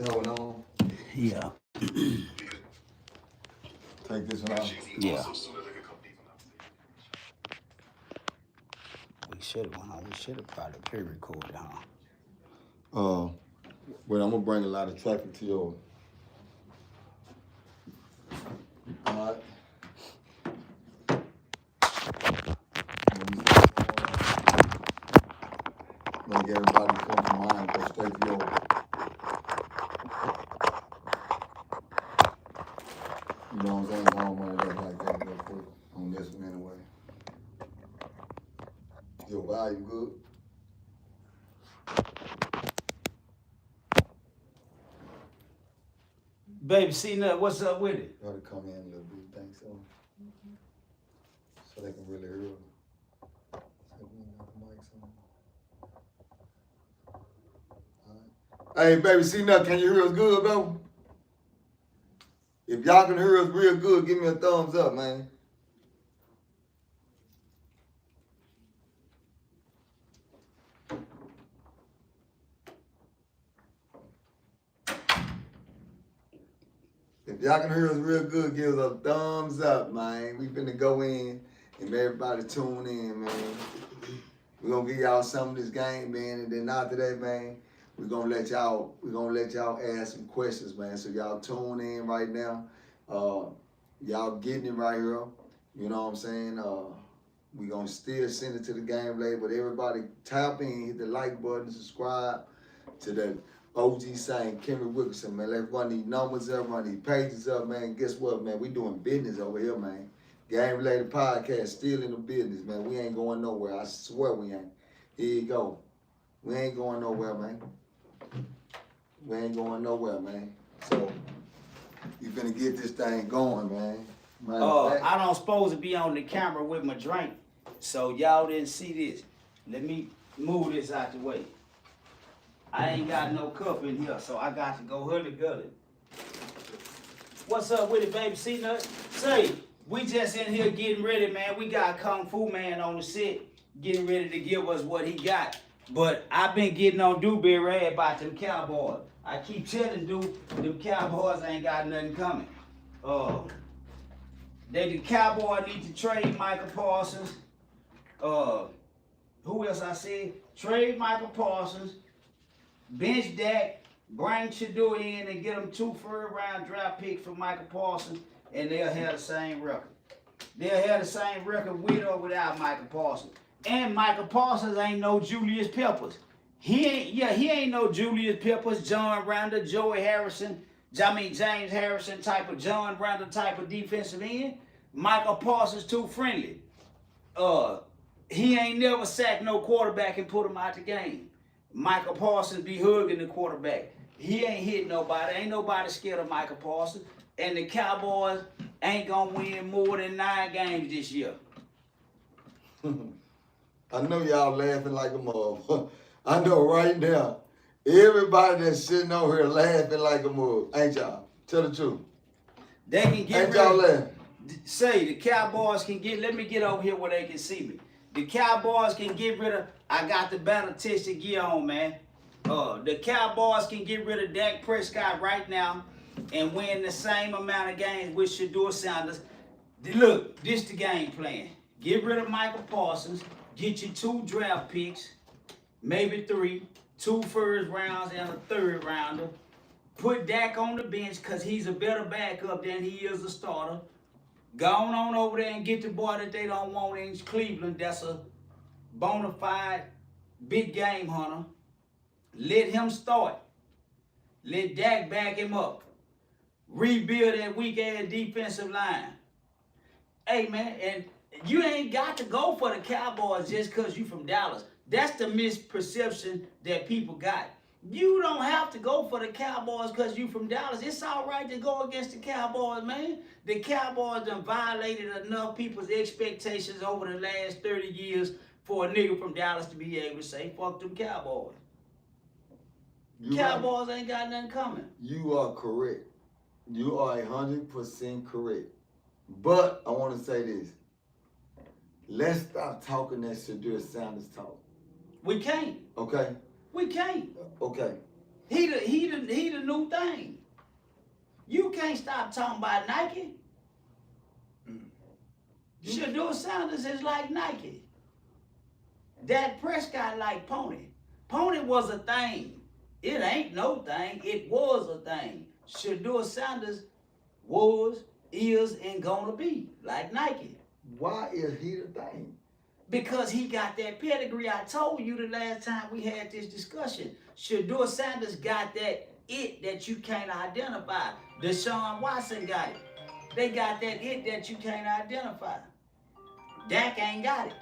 Going on. Yeah. Take this one out. Yeah. We should have probably pre-recorded, huh? But I'm gonna bring a lot of traffic to your. All right. Make everybody come to mind, go straight to yours. You know what I'm saying? I don't want to like that real quick on this one anyway. Your value good? Baby, see nut, what's up with it? Gotta come in a little bit, think so. So they can really hear. So we got the mics on. All right. Hey, baby, see nut, can you hear us good, though? If y'all can hear us real good, give me a thumbs up, man. If y'all can hear us real good, give us a thumbs up, man. We finna go in and everybody tune in, man. We're gonna give y'all some of this game, man, and then after that, man, we're gonna let y'all ask some questions, man. So y'all tune in right now. Y'all getting it right here. You know what I'm saying? We gonna still send it to the game later, but everybody tap in, hit the like button, subscribe to the OG Sane, Kimmy Wilkerson, man. Let's run these numbers up, run these pages up, man. Guess what, man? We doing business over here, man. Game Related Podcast, still in the business, man. We ain't going nowhere. I swear we ain't. Here you go. We ain't going nowhere, man. We ain't going nowhere, man. So, you finna get this thing going, man. I don't supposed to be on the camera with my drink, so y'all didn't see this. Let me move this out the way. I ain't got no cup in here, so I got to go hully-gully. What's up with it, baby? See nut? Say, we just in here getting ready, man. We got Kung Fu Man on the set, getting ready to give us what he got. But I've been getting on Dewberry about them Cowboys. I keep telling dude, them Cowboys ain't got nothing coming. The Cowboys need to trade Michael Parsons. Who else I said? Trade Michael Parsons. Bench Dak, bring Shador in and get them 2 first-round draft picks for Michael Parsons, and they'll have the same record. They'll have the same record with or without Michael Parsons. And Michael Parsons ain't no Julius Peppers. He ain't no Julius Peppers, John Randall, Joey Harrison, James Harrison type of John Randall type of defensive end. Michael Parsons too friendly. He ain't never sacked no quarterback and put him out the game. Michael Parsons be hugging the quarterback. He ain't hit nobody. Ain't nobody scared of Michael Parsons. And the Cowboys ain't gonna win more than 9 games this year. I know y'all laughing like a mother. I know right now, everybody that's sitting over here laughing like a mother. Ain't y'all? Tell the truth. They can get Ain't y'all laughing? Say the Cowboys can get, let me get over here where they can see me. The Cowboys can get rid of, I got the battle test to get on, man. The Cowboys can get rid of Dak Prescott right now and win the same amount of games with Shador Sanders. Look, this the game plan. Get rid of Michael Parsons, get you 2 draft picks, maybe 3, 2 first rounds and a 3rd rounder. Put Dak on the bench because he's a better backup than he is a starter. Go on over there and get the boy that they don't want in Cleveland. That's a bona fide big game hunter. Let him start. Let Dak back him up. Rebuild that weak-ass defensive line. Hey, man, and you ain't got to go for the Cowboys just because you from Dallas. That's the misperception that people got. You don't have to go for the Cowboys because you from Dallas. It's all right to go against the Cowboys, man. The Cowboys done violated enough people's expectations over the last 30 years for a nigga from Dallas to be able to say, fuck them Cowboys. Cowboys ain't got nothing coming. You are correct. You are 100% correct. But I want to say this. Let's stop talking that Shador Sanders talk. We can't. Okay? We can't. Okay. He the new thing. You can't stop talking about Nike. Shador Sanders is like Nike. Dak Prescott like Pony. Pony was a thing. It ain't no thing. It was a thing. Shador Sanders was, is, and gonna be like Nike. Why is he the thing? Because he got that pedigree. I told you the last time we had this discussion. Shador Sanders got that it that you can't identify. Deshaun Watson got it. They got that it that you can't identify. Dak ain't got it.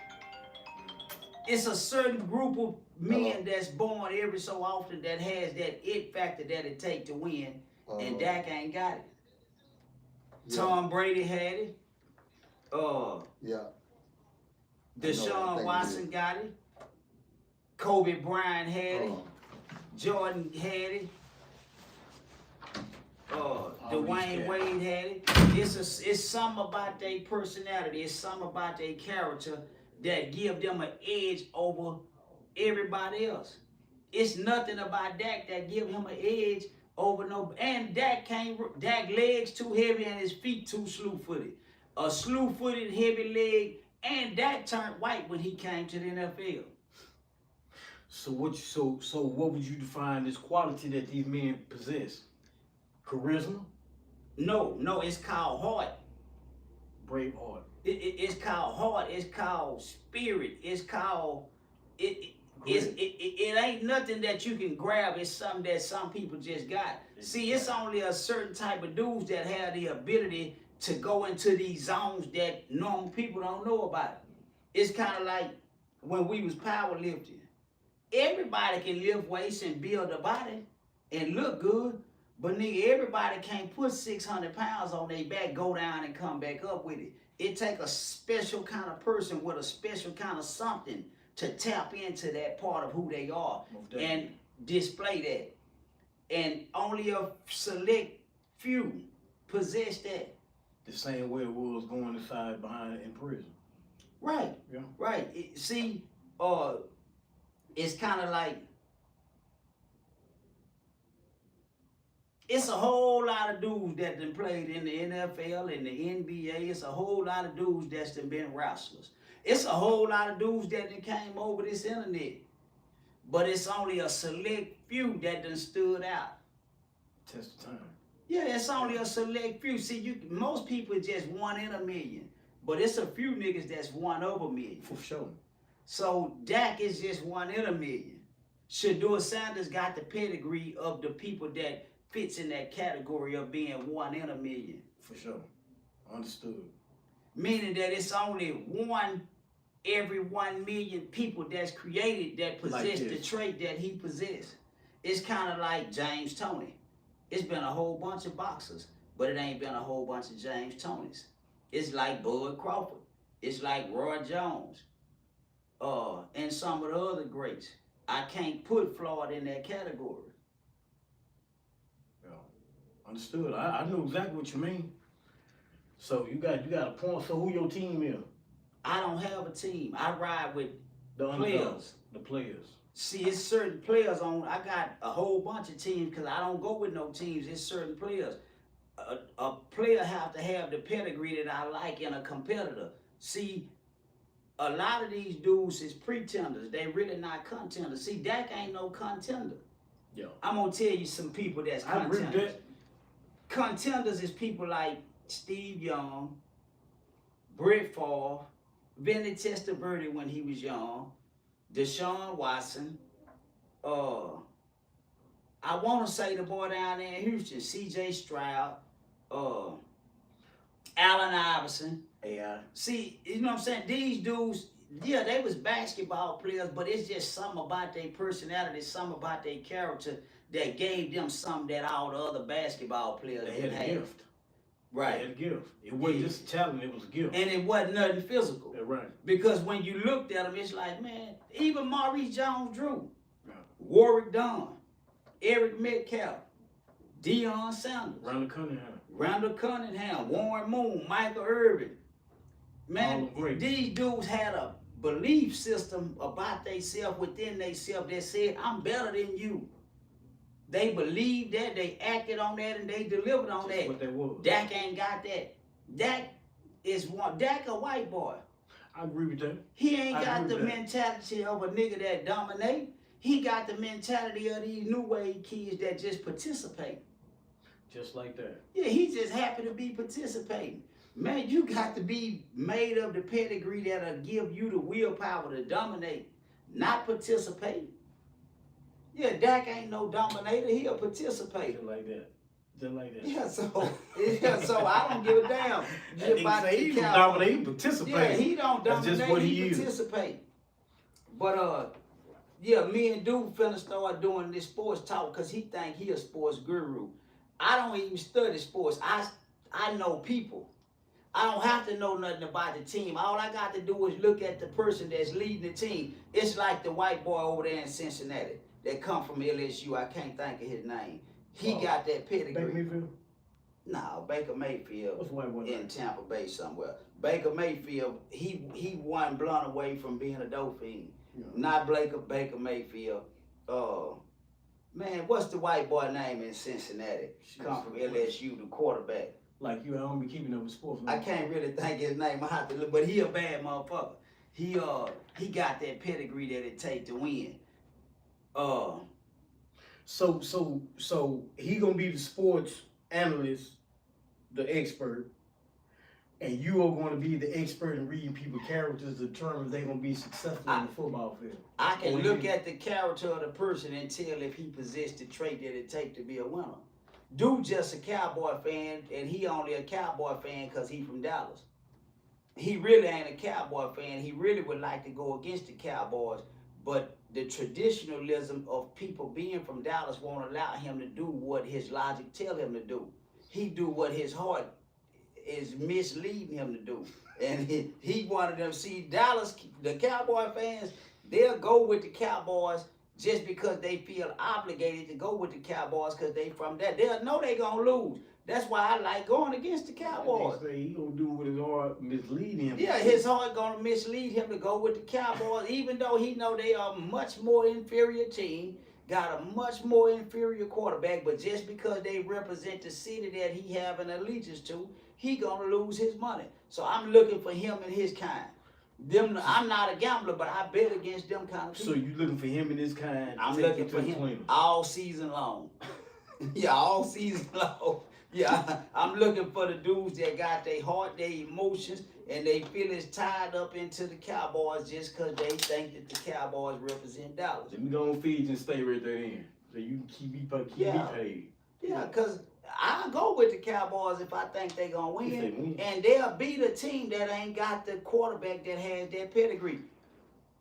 It's a certain group of men that's born every so often that has that it factor that it take to win, and Dak ain't got it. Yeah. Tom Brady had it. Yeah. Deshaun Watson got it. Kobe Bryant had it. Jordan had it. Dwayne Wade had it. It's something about their personality. It's something about their character that give them an edge over everybody else. It's nothing about Dak that give him an edge over no. And Dak legs too heavy and his feet too slew-footed. A slew-footed, heavy leg, and Dak turned white when he came to the NFL. So what would you define as quality that these men possess? Charisma? No, it's called heart. Brave heart. It's called heart. It's called spirit. It's called it ain't nothing that you can grab. It's something that some people just got. See, it's only a certain type of dudes that have the ability to go into these zones that normal people don't know about. It's kind of like when we was powerlifting. Everybody can lift weights and build a body and look good, but nigga, everybody can't put 600 pounds on their back, go down and come back up with it. It take a special kind of person with a special kind of something to tap into that part of who they are and display that. And only a select few possess that. The same way it was going inside behind in prison. Right. Yeah. Right. It's kind of like it's a whole lot of dudes that done played in the NFL and the NBA. It's a whole lot of dudes that's done been wrestlers. It's a whole lot of dudes that done came over this internet. But it's only a select few that done stood out. Test of time. Yeah, it's only a select few. See, most people is just 1 in a million. But it's a few niggas that's 1 over a million. For sure. So Dak is just 1 in a million. Shador Sanders got the pedigree of the people that fits in that category of being 1 in a million. For sure. Understood. Meaning that it's only one every 1 million people that's created that possess the trait that he possessed. It's kind of like James Toney. It's been a whole bunch of boxers, but it ain't been a whole bunch of James Toneys. It's like Bud Crawford. It's like Roy Jones. And some of the other greats. I can't put Floyd in that category. Yeah. Understood. I know exactly what you mean. So you got a point. So who your team is? I don't have a team. I ride with The players. The players. See, it's certain players on. I got a whole bunch of teams because I don't go with no teams. It's certain players. A player have to have the pedigree that I like in a competitor. See, a lot of these dudes is pretenders. They really not contenders. See, Dak ain't no contender. Yeah. I'm gonna tell you some people that's I agree with contenders. that. Contenders is people like Steve Young, Brett Favre, Vinny Testaverde when he was young, Deshaun Watson. I want to say the boy down there in Houston, C.J. Stroud, Allen Iverson. AI. See, you know what I'm saying? These dudes, yeah, they was basketball players, but it's just something about their personality, something about their character that gave them something that all the other basketball players They didn't had a have. gift. Right. They had a gift. It wasn't just talent, it was a gift. And it wasn't nothing physical. Yeah, right. Because when you looked at them, it's like, man, even Maurice Jones-Drew, Yeah. Warwick Dunn, Eric Metcalf, Deion Sanders, Randall Cunningham, Warren Moon, Michael Irvin. Man, these dudes had a belief system about themselves, within themselves, that said, I'm better than you. They believed that, they acted on that, and they delivered on That's that. what that was. Dak ain't got that. Dak a white boy. I agree with that. He ain't I got agree the with that. mentality of a nigga that dominate. He got the mentality of these new wave kids that just participate. Just like that. Yeah, he just happy to be participating. Man, you got to be made of the pedigree that'll give you the willpower to dominate, not participate. Yeah, Dak ain't no dominator, he a participator. Just like that. Just like that. Yeah, so I don't give a damn. He don't dominate, he participate. Yeah, he don't That's dominate, just what he he is. participate. But yeah, me and Dude finna start doing this sports talk because he think he a sports guru. I don't even study sports. I know people. I don't have to know nothing about the team. All I got to do is look at the person that's leading the team. It's like the white boy over there in Cincinnati that come from LSU. I can't think of his name. He got that pedigree. Baker Mayfield? No, Baker Mayfield. What's the white boy in name? Tampa Bay somewhere. Baker Mayfield, he won blunt away from being a dope fiend. Yeah. Not Baker Mayfield. Man, what's the white boy name in Cincinnati? Come from LSU, the quarterback. Like you, I don't be keeping up with sports. I can't really think his name. I have to look, but he a bad motherfucker. He got that pedigree that it take to win. So he gonna be the sports analyst, the expert, and you are going to be the expert in reading people's characters to determine if they're gonna be successful in the football field. I can look at the character of the person and tell if he possessed the trait that it take to be a winner. Dude just a Cowboy fan, and he only a Cowboy fan because he from Dallas. He really ain't a Cowboy fan. He really would like to go against the Cowboys, but the traditionalism of people being from Dallas won't allow him to do what his logic tell him to do. He do what his heart is misleading him to do. And he wanted them, see, Dallas, the Cowboy fans, they'll go with the Cowboys just because they feel obligated to go with the Cowboys because they from there. They'll know they gonna lose. That's why I like going against the Cowboys. He gonna do what his heart mislead him. Yeah, his heart gonna mislead him to go with the Cowboys, even though he know they are a much more inferior team, got a much more inferior quarterback, but just because they represent the city that he have an allegiance to, he gonna lose his money. So I'm looking for him and his kind. I'm not a gambler, but I bet against them kind of people. So you looking for him and his kind? I'm looking for him all season long. Yeah, all season long. Yeah, I'm looking for the dudes that got their heart, their emotions, and they feel it's tied up into the Cowboys just because they think that the Cowboys represent Dallas. Let me go on feed and stay right there in. So you can keep me paid. Yeah, because I go with the Cowboys if I think they're going to win. And they'll beat a team that ain't got the quarterback that has that pedigree.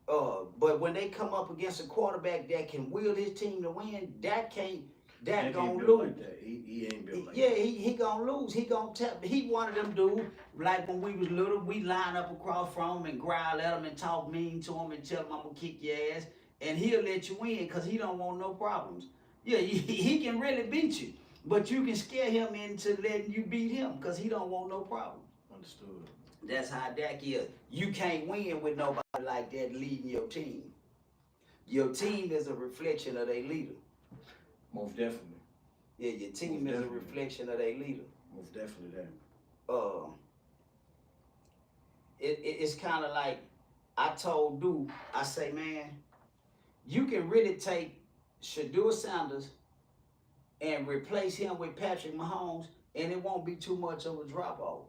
But when they come up against a quarterback that can will his team to win, Dak gonna lose. Like that. He ain't built like Yeah, that. he gonna lose. He gonna tap. He one of them dudes, like when we was little, we line up across from him and growl at him and talk mean to him and tell him I'm gonna kick your ass. And he'll let you win because he don't want no problems. Yeah, he can really beat you. But you can scare him into letting you beat him because he don't want no problem. Understood. That's how Dak is. You can't win with nobody like that leading your team. Your team is a reflection of their leader. Most definitely. Yeah, your team is a reflection of their leader. Most definitely that. It's kind of like I told Dude, I say, man, you can really take Shedeur Sanders and replace him with Patrick Mahomes, and it won't be too much of a drop-off.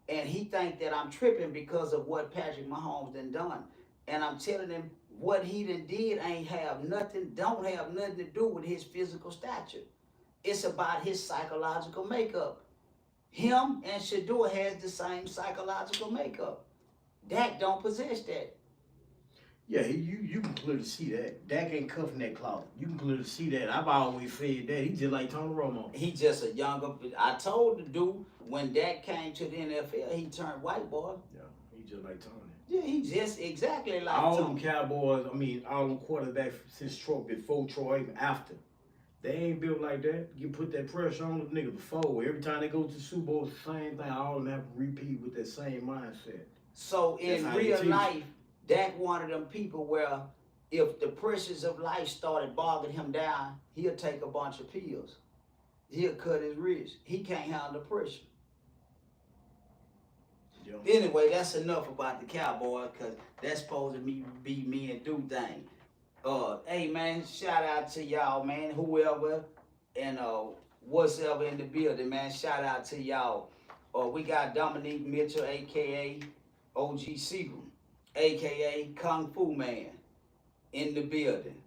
And he think that I'm tripping because of what Patrick Mahomes done. And I'm telling him what he did don't have nothing to do with his physical stature. It's about his psychological makeup. Him and Shedeur has the same psychological makeup. Dak don't possess that. Yeah, you can clearly see that. Dak ain't cuffing that clout. You can clearly see that. I've always said that. He just like Tony Romo. He just a younger. I told the dude when Dak came to the NFL, he turned white boy. Yeah, he just like Tony. Yeah, he just exactly like all Tony. them Cowboys, all them quarterbacks since Troy, before Troy, even after. They ain't built like that. You put that pressure on them niggas before. Every time they go to the Super Bowl, it's the same thing. All of them have to repeat with that same mindset. So in real life, Dak one of them people where if the pressures of life started bogging him down, he'll take a bunch of pills. He'll cut his wrist. He can't handle the pressure. Yeah. Anyway, that's enough about the Cowboys, because that's supposed to be me and do things. Hey man, shout out to y'all, man, whoever and whatsoever in the building, man. Shout out to y'all. We got Dominique Mitchell, aka OG Sigum, aka Kung Fu Man, in the building.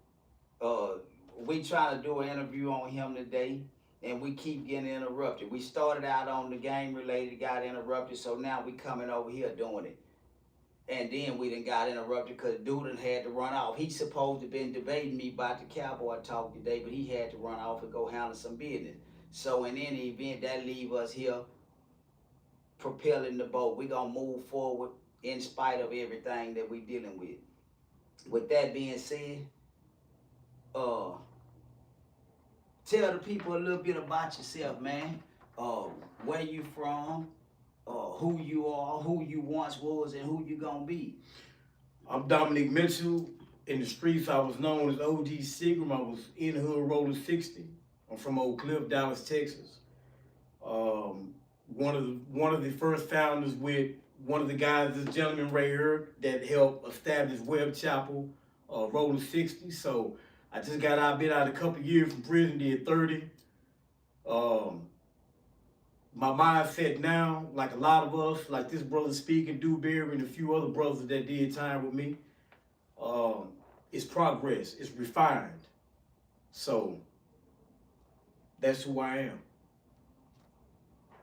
We trying to do an interview on him today, and we keep getting interrupted. We started out on the game related, got interrupted, so now we coming over here doing it. And then we done got interrupted because dude done had to run off. He supposed to been debating me about the Cowboy talk today, but he had to run off and go handle some business. So in any event, that leave us here propelling the boat. We gonna move forward in spite of everything that we dealing with. With that being said, tell the people a little bit about yourself, man. Where you from, who you are, who you once was, and who you gonna be. I'm Dominic Mitchell. In the streets, I was known as OG Sigum. I was in hood rolling 60. I'm from Oak Cliff, Dallas, Texas. One of the first founders with one of the guys, this gentleman right here, that helped establish Webb Chapel, rolling 60. So I just got out, been out a couple years from prison, did 30. My mindset now, like a lot of us, like this brother speaking, Dewberry, and a few other brothers that did time with me, it's progress, it's refined. So that's who I am.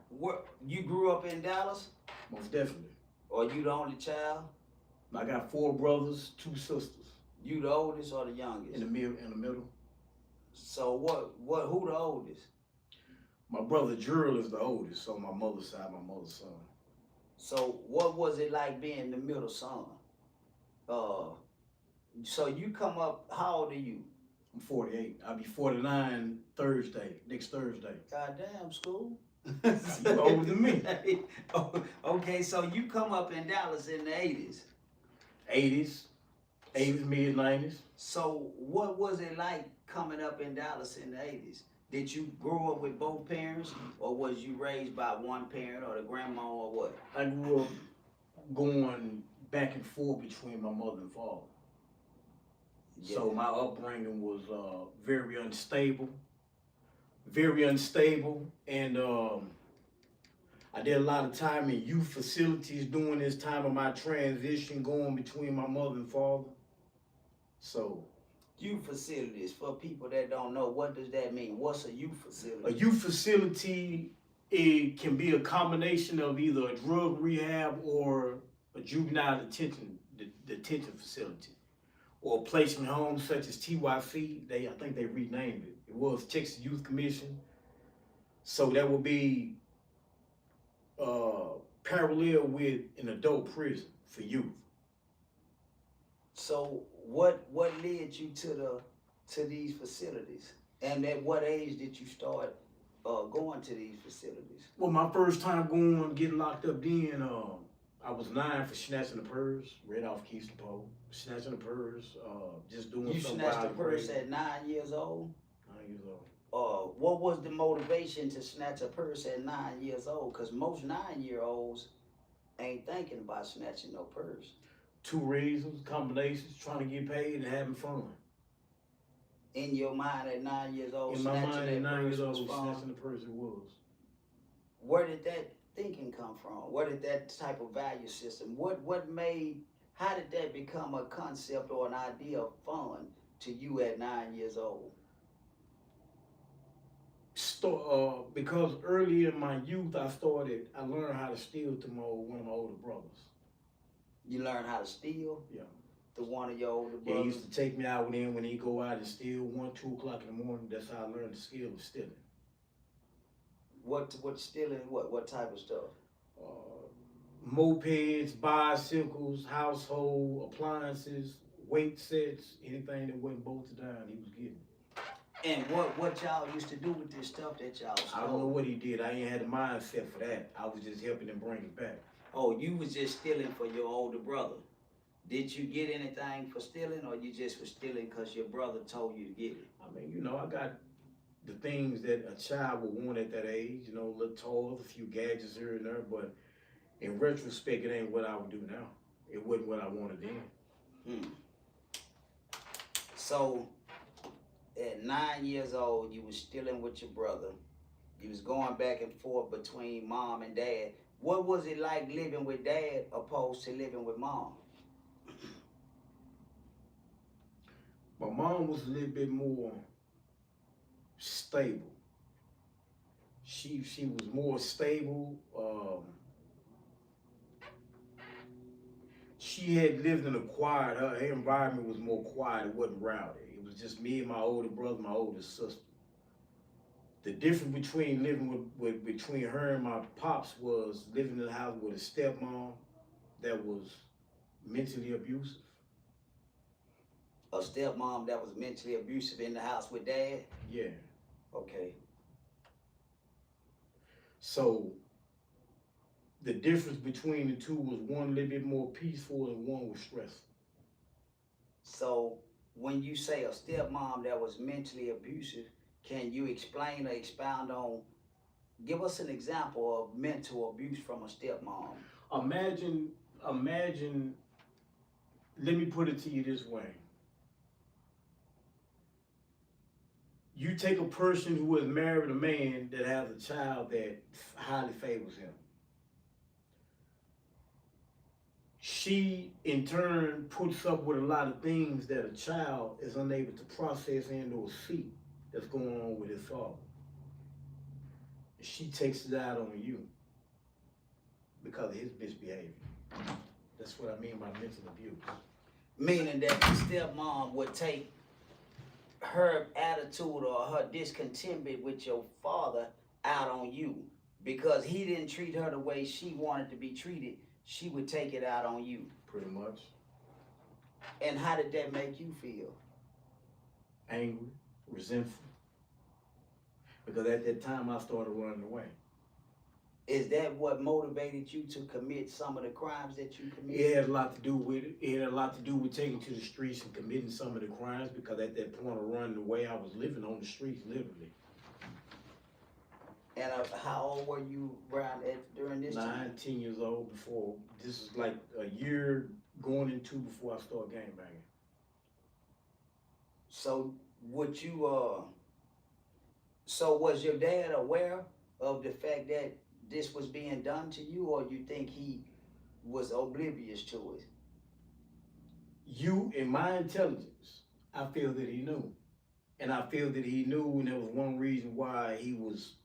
What, you grew up in Dallas? Most definitely. Or you the only child? I got 4 brothers, 2 sisters. You the oldest or the youngest? In the middle. So who the oldest? My brother Gerald is the oldest, so my mother's side, my mother's son. So what was it like being the middle son? So you come up, how old are you? I'm 48. I'll be 49 next Thursday. Goddamn, school. You older than me. Okay, so you come up in Dallas in the 80s. 80s, mid 90s. So what was it like coming up in Dallas in the 80s? Did you grow up with both parents, or was you raised by one parent or the grandma, or what? I grew up going back and forth between my mother and father. Yeah. So my upbringing was very unstable, and I did a lot of time in youth facilities during this time of my transition going between my mother and father. So youth facilities, for people that don't know, what does that mean? What's a youth facility? A youth facility, it can be a combination of either a drug rehab or a juvenile detention facility, or a placement home such as TYC. I think they renamed it. It was Texas Youth Commission. So that would be parallel with an adult prison for youth. So what led you to these facilities, and at what age did you start going to these facilities? Well, my first time getting locked up then, I was 9 for snatching the purse, right off Keystone Pole, snatching the purse, just doing something. You snatched the purse at 9 years old? 9 years old. What was the motivation to snatch a purse at 9 years old? Because most 9-year-olds ain't thinking about snatching no purse. 2 reasons, combinations, trying to get paid and having fun. In your mind at 9 years old, in my mind at 9 years old, snatching the purse, it was. Where did that thinking come from? Where did that type of value system, how did that become a concept or an idea of fun to you at 9 years old? Because early in my youth, I learned how to steal to one of my older brothers. You learned how to steal? Yeah. To one of your older brothers? Yeah, he used to take me out when he go out and steal 1, 2 o'clock in the morning. That's how I learned the skill of stealing. What stealing? What type of stuff? Mopeds, bicycles, household appliances, weight sets, anything that wasn't bolted down, he was getting. And what y'all used to do with this stuff that y'all stole? I don't know what he did. I ain't had the mindset for that. I was just helping him bring it back. Oh, you was just stealing for your older brother? Did you get anything for stealing, or you just was stealing because your brother told you to get it? I mean, you know, I got the things that a child would want at that age, you know, little toys, a few gadgets here and there, but in retrospect, it ain't what I would do now. It wasn't what I wanted then. So, at 9 years old, you was stealing with your brother. You was going back and forth between mom and dad. What was it like living with dad opposed to living with mom? My mom was a little bit more stable. She was more stable. She had lived in a quiet. Her environment was more quiet. It wasn't rowdy. It was just me and my older brother, my older sister. The difference between living between her and my pops was living in the house with a stepmom that was mentally abusive. A stepmom that was mentally abusive in the house with dad? Yeah. Okay. So the difference between the two was one a little bit more peaceful and one was stressful. So when you say a stepmom that was mentally abusive, can you explain or expound on, give us an example of mental abuse from a stepmom? Imagine, let me put it to you this way. You take a person who has married a man that has a child that highly favors him. She, in turn, puts up with a lot of things that a child is unable to process and or see that's going on with his father. She takes it out on you because of his misbehavior. That's what I mean by mental abuse. Meaning that the stepmom would take her attitude or her discontentment with your father out on you. Because he didn't treat her the way she wanted to be treated, she would take it out on you. Pretty much. And how did that make you feel? Angry, resentful. Because at that time I started running away. Is that what motivated you to commit some of the crimes that you committed? It had a lot to do with it. It had a lot to do with taking to the streets and committing some of the crimes because at that point of running away, I was living on the streets, literally. And how old were you around during this time? 9, 10 years old before. This is like a year going into before I started gangbanging. So would you, so was your dad aware of the fact that this was being done to you, or you think he was oblivious to it? You, in my intelligence, I feel that he knew. And I feel that he knew, and there was one reason why he was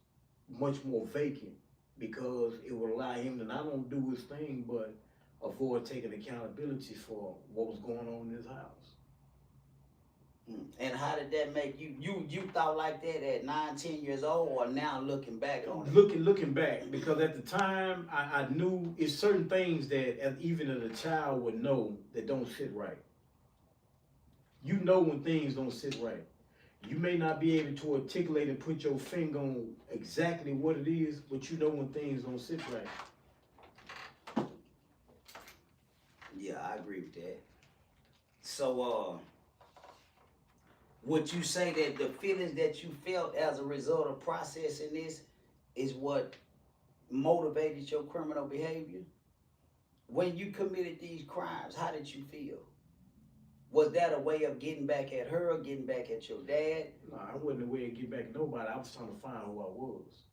much more vacant, because it would allow him to not only do his thing, but avoid taking accountability for what was going on in his house. And how did that make you? You thought like that at 9, 10 years old, or now looking back on it? Looking back, because at the time I knew it's certain things that even as a child would know that don't sit right. You know when things don't sit right. You may not be able to articulate and put your finger on exactly what it is, but you know when things don't sit right. Yeah, I agree with that. So, would you say that the feelings that you felt as a result of processing this is what motivated your criminal behavior? When you committed these crimes, how did you feel? Was that a way of getting back at her, or getting back at your dad? No, I wasn't a way to get back at nobody. I was trying to find who I was.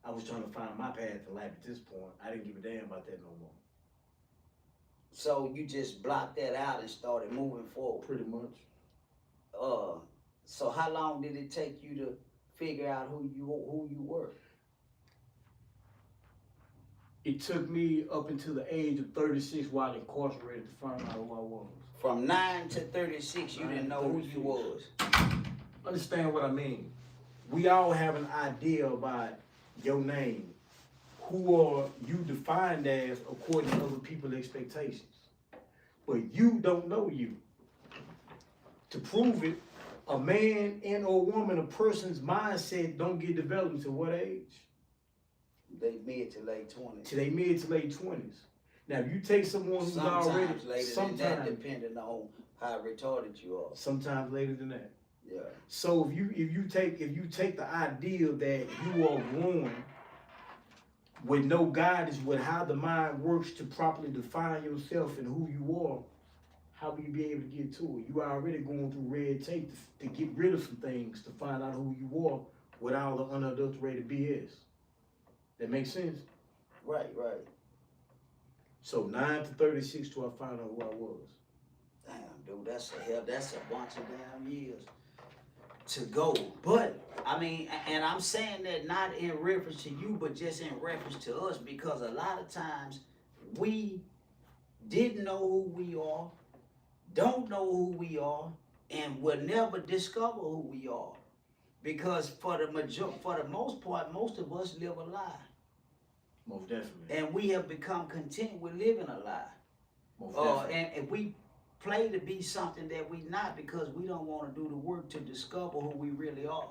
I was trying to find my path in life at this point. I didn't give a damn about that no more. So you just blocked that out and started moving forward? Pretty much. So how long did it take you to figure out who you were? It took me up until the age of 36 while incarcerated to find out who I was. From 9 to 36, you didn't know who you was. Understand what I mean? We all have an idea about your name. Who are you defined as according to other people's expectations? But you don't know you. To prove it, a man and or woman, a person's mindset don't get developed until what age? They mid to late 20s. To their mid to late 20s. Now, if you take someone who's already Sometimes later than that, depending on how retarded you are. sometimes later than that. Yeah. So if you take the idea that you are growing with no guidance with how the mind works to properly define yourself and who you are, how will you be able to get to it? You are already going through red tape to get rid of some things to find out who you are without the unadulterated BS. That makes sense? Right. So 9 to 36 till I find out who I was. Damn, dude, that's a bunch of damn years to go. But I mean, and I'm saying that not in reference to you, but just in reference to us, because a lot of times we didn't know who we are, don't know who we are, and will never discover who we are. Because for the most part, most of us live a lie. Most definitely. And we have become content with living a lie. Most definitely. And we play to be something that we not because we don't want to do the work to discover who we really are.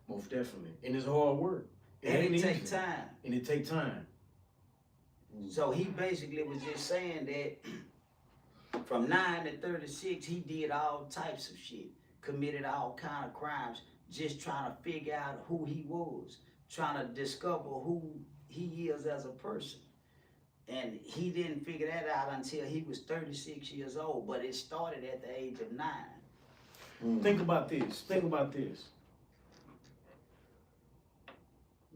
Most definitely. And it's hard work. And it takes time. And it takes time. So he basically was just saying that from 9 to 36, he did all types of shit, committed all kind of crimes, just trying to figure out who he was, trying to discover who he is as a person. And he didn't figure that out until he was 36 years old, but it started at the age of 9. Think about this.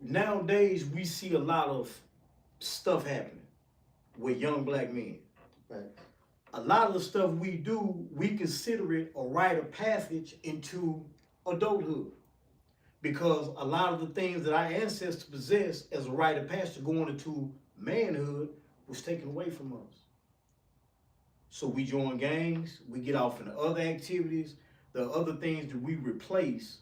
Nowadays, we see a lot of stuff happening with young black men. Right. A lot of the stuff we do, we consider it a rite of passage into adulthood. Because a lot of the things that our ancestors possessed as a rite of passage going into manhood was taken away from us. So we join gangs, we get off into other activities, the other things that we replace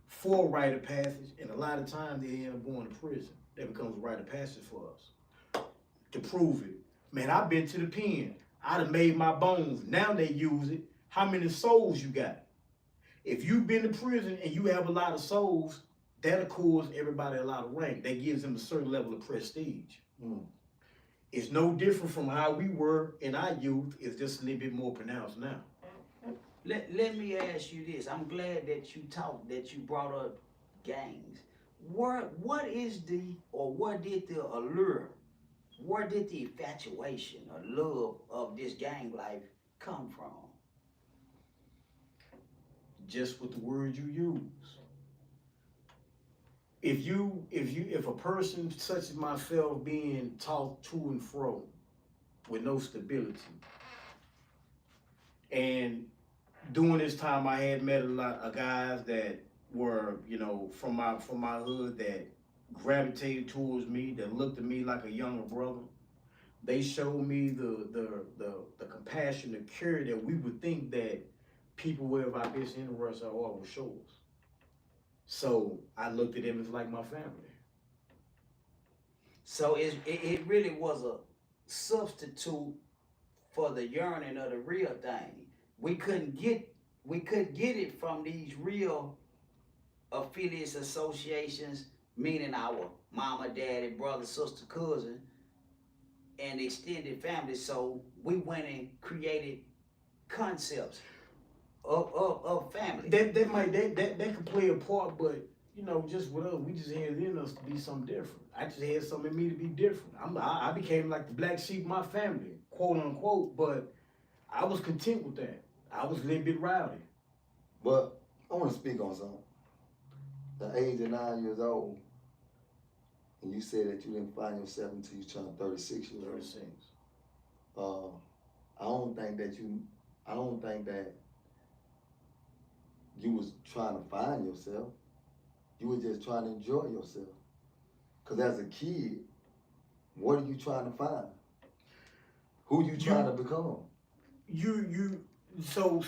for rite of passage, and a lot of times they end up going to prison. That becomes a rite of passage for us. To prove it. Man, I've been to the pen. I done made my bones. Now they use it. How many souls you got? If you've been to prison and you have a lot of souls, that accords everybody a lot of rank. That gives them a certain level of prestige. It's no different from how we were in our youth. It's just a little bit more pronounced now. Let me ask you this. I'm glad that you brought up gangs. What did the allure, where did the infatuation or love of this gang life come from? Just with the words you use. If a person such as myself being tossed to and fro with no stability, and during this time I had met a lot of guys that were, from my hood that gravitated towards me, that looked at me like a younger brother. They showed me the compassion, the care that we would think that people who have our best interests are all will show us. So I looked at them as like my family. So it really was a substitute for the yearning of the real thing. We couldn't get it from these real affiliates, associations, meaning our mama, daddy, brother, sister, cousin, and extended family. So we went and created concepts of family. That could play a part, but just with us, we just had it in us to be something different. I just had something in me to be different. I became like the black sheep of my family, quote unquote, but I was content with that. I was a little bit rowdy. But I want to speak on something. The age of 9 years old, and you said that you didn't find yourself until you turned 36 years old. 36. I don't think that you was trying to find yourself. You was just trying to enjoy yourself. Because as a kid, what are you trying to find? Who you trying to become? So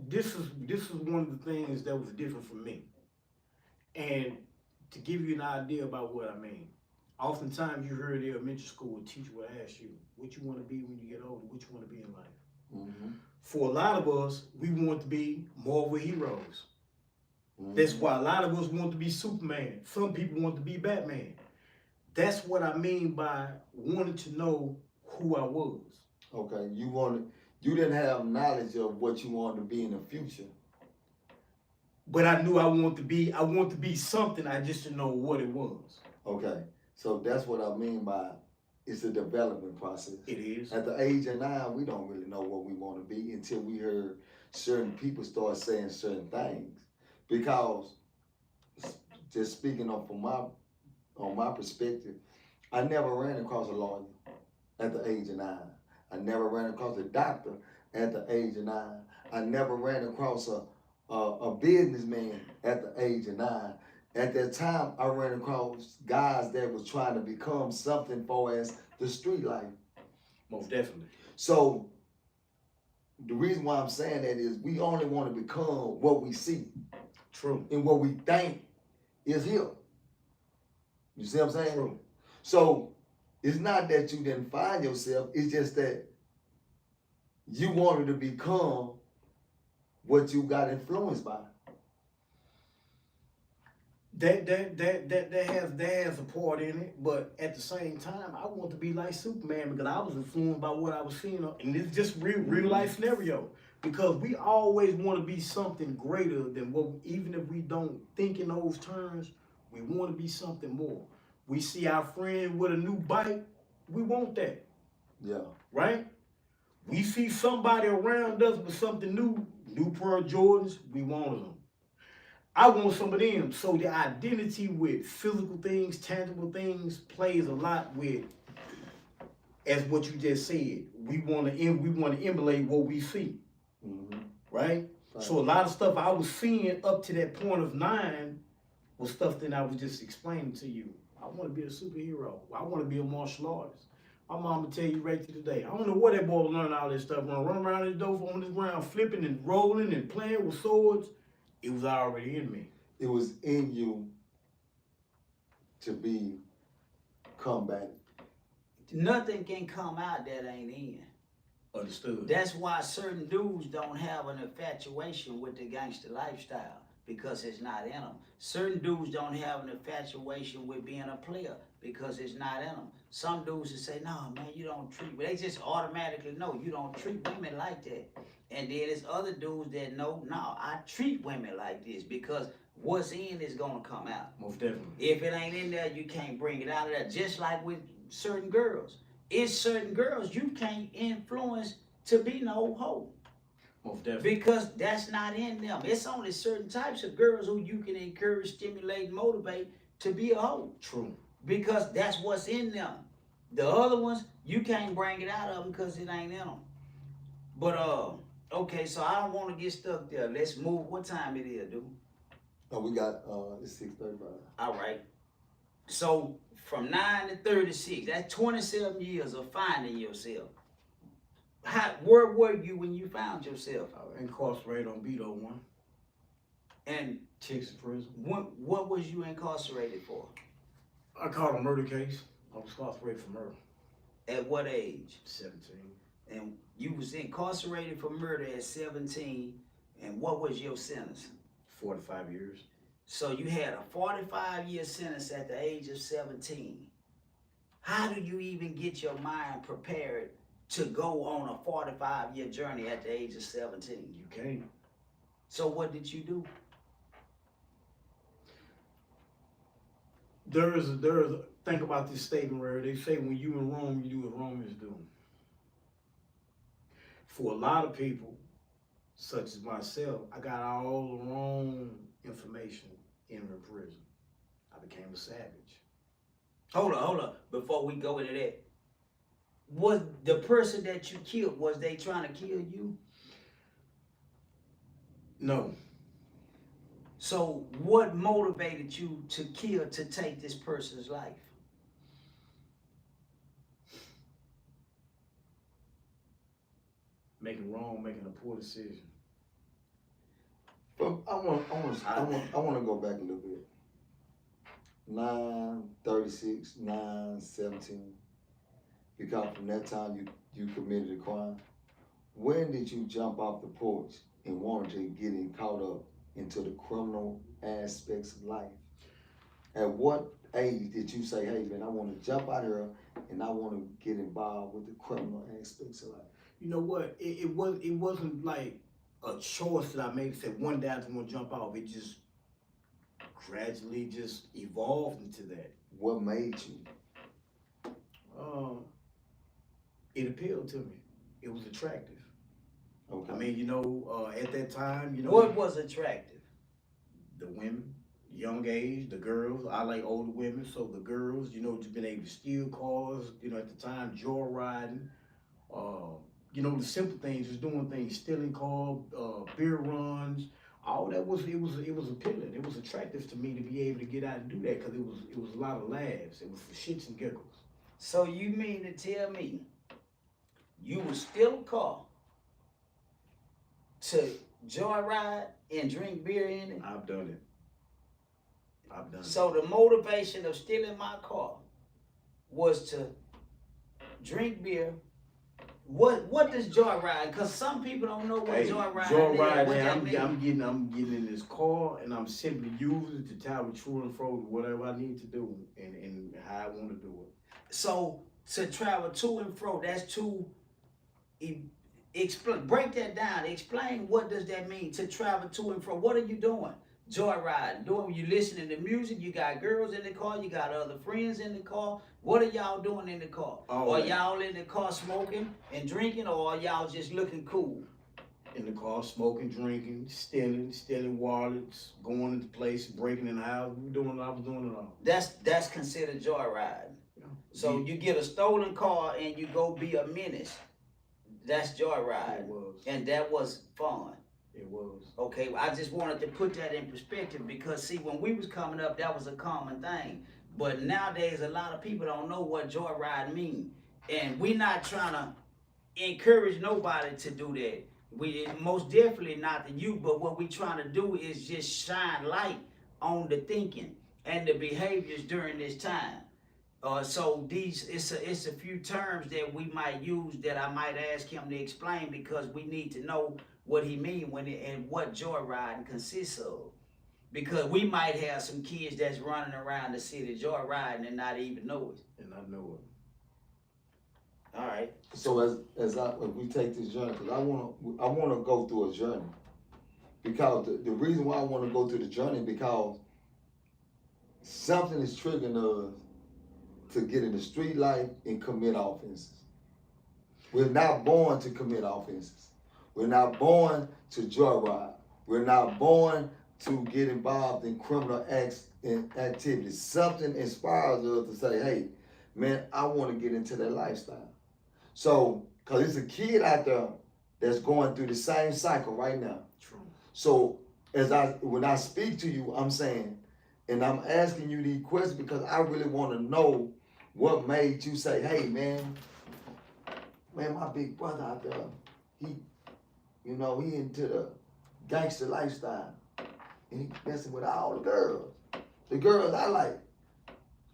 this is one of the things that was different for me. And to give you an idea about what I mean, oftentimes you heard the elementary school teacher would ask you, what you want to be when you get older, what you want to be in life. Mm-hmm. For a lot of us, we want to be Marvel heroes. Mm-hmm. That's why a lot of us want to be Superman. Some people want to be Batman. That's what I mean by wanting to know who I was. Okay, you didn't have knowledge of what you wanted to be in the future. But I knew I wanted to be something, I just didn't know what it was. Okay, so that's what I mean by it's a development process. It is. At the age of 9, we don't really know what we want to be until we heard certain people start saying certain things. Because just speaking on my perspective, I never ran across a lawyer at the age of 9. I never ran across a doctor at the age of 9. I never ran across a businessman at the age of 9. At that time, I ran across guys that was trying to become something for as the street life. Most definitely. So the reason why I'm saying that is we only want to become what we see. True. And what we think is here. You see what I'm saying? True. So it's not that you didn't find yourself, it's just that you wanted to become what you got influenced by. That has a part in it, but at the same time, I want to be like Superman because I was influenced by what I was seeing, and it's just real life scenario. Because we always want to be something greater than what, even if we don't think in those terms, we want to be something more. We see our friend with a new bike, we want that. Yeah. Right? We see somebody around us with something new pair of Jordans, we want them. I want some of them. So the identity with physical things, tangible things, plays a lot with, as what you just said. We want to emulate what we see, right? So a lot of stuff I was seeing up to that point of 9 was stuff that I was just explaining to you. I want to be a superhero. I want to be a martial artist. My mom would tell you right to today. I don't know where that boy learned all this stuff. When I run around this door on this ground, flipping and rolling and playing with swords. It was already in me. It was in you to be combative. Nothing can come out that ain't in. Understood. That's why certain dudes don't have an infatuation with the gangster lifestyle, because it's not in them. Certain dudes don't have an infatuation with being a player because it's not in them. Some dudes will say, no, man, you don't treat, but they just automatically know you don't treat women like that. And then there's other dudes that know, no, I treat women like this because what's in is gonna come out. Most definitely. If it ain't in there, you can't bring it out of there. Just like with certain girls. It's certain girls you can't influence to be no hoe. Most definitely. Because that's not in them. It's only certain types of girls who you can encourage, stimulate, motivate to be a hoe. True. Because that's what's in them. The other ones, you can't bring it out of them because it ain't in them. But, okay, so I don't want to get stuck there. Let's move. What time it is, dude? Oh, we got, it's 6:35. All right. So, from 9 to 36, that's 27 years of finding yourself. Where were you when you found yourself? I was incarcerated on Beto 1. And Texas prison. what was you incarcerated for? I caught a murder case. I was incarcerated for murder. At what age? 17. And you was incarcerated for murder at 17. And what was your sentence? 45 years. So you had a 45-year sentence at the age of 17. How do you even get your mind prepared to go on a 45-year journey at the age of 17? You can't. So what did you do? There is think about this statement where they say when you in Rome, you do as Romans do. For a lot of people, such as myself, I got all the wrong information in prison. I became a savage. Hold up. Before we go into that, was the person that you killed, was they trying to kill you? No. So what motivated you to kill, to take this person's life? Making a poor decision. But I want to go back a little bit. 9, 36, 9, 17. Because from that time you committed a crime. When did you jump off the porch and wanted to get caught up into the criminal aspects of life? At what age that you say, hey man, I want to jump out here and I want to get involved with the criminal aspects of life? You know what? It wasn't like a choice that I made to say one day I just want to jump off. It just gradually just evolved into that. What made you? It appealed to me. It was attractive. Okay. I mean, at that time, What was attractive? the women, young age, the girls. I like older women, so the girls, just being able to steal cars, at the time, joyriding, the simple things, just doing things, stealing cars, beer runs, all that was appealing. It was attractive to me to be able to get out and do that because it was a lot of laughs. It was for shits and giggles. So you mean to tell me you would steal a car to joyride and drink beer in it? I've done it. So the motivation of stealing my car was to drink beer. What does joyride? Because some people don't know what joyride is. Joyride, I'm getting in this car and I'm simply using it to travel to and fro to whatever I need to do and how I want to do it. So to travel to and fro, that's to explain. Break that down. Explain what does that mean to travel to and fro. What are you doing? Joyriding. You listening to music. You got girls in the car. You got other friends in the car. What are y'all doing in the car? Are y'all in the car smoking and drinking, or are y'all just looking cool? In the car, smoking, drinking, stealing wallets, going into places, breaking in the house. I was doing it all. That's considered joyriding. Yeah. So you get a stolen car and you go be a menace. That's joyride. It was. And that was fun. It was. Okay, I just wanted to put that in perspective because see, when we was coming up, that was a common thing. But nowadays, a lot of people don't know what joyride mean. And we not trying to encourage nobody to do that. We most definitely not the youth, but what we trying to do is just shine light on the thinking and the behaviors during this time. So it's a few terms that we might use that I might ask him to explain because we need to know what he mean and what joyriding consists of. Because we might have some kids that's running around the city joyriding and not even know it. And I know it. All right. So as we take this journey, because I want to go through a journey, because the reason why I want to go through the journey because something is triggering us to get in the street life and commit offenses. We're not born to commit offenses. We're not born to joyride. We're not born to get involved in criminal acts and activities. Something inspires us to say, hey, man, I want to get into that lifestyle. So, because there's a kid out there that's going through the same cycle right now. True. So, when I speak to you, I'm saying, and I'm asking you these questions because I really want to know what made you say, hey, man, my big brother out there, he into the gangster lifestyle. And he messing with all the girls I like.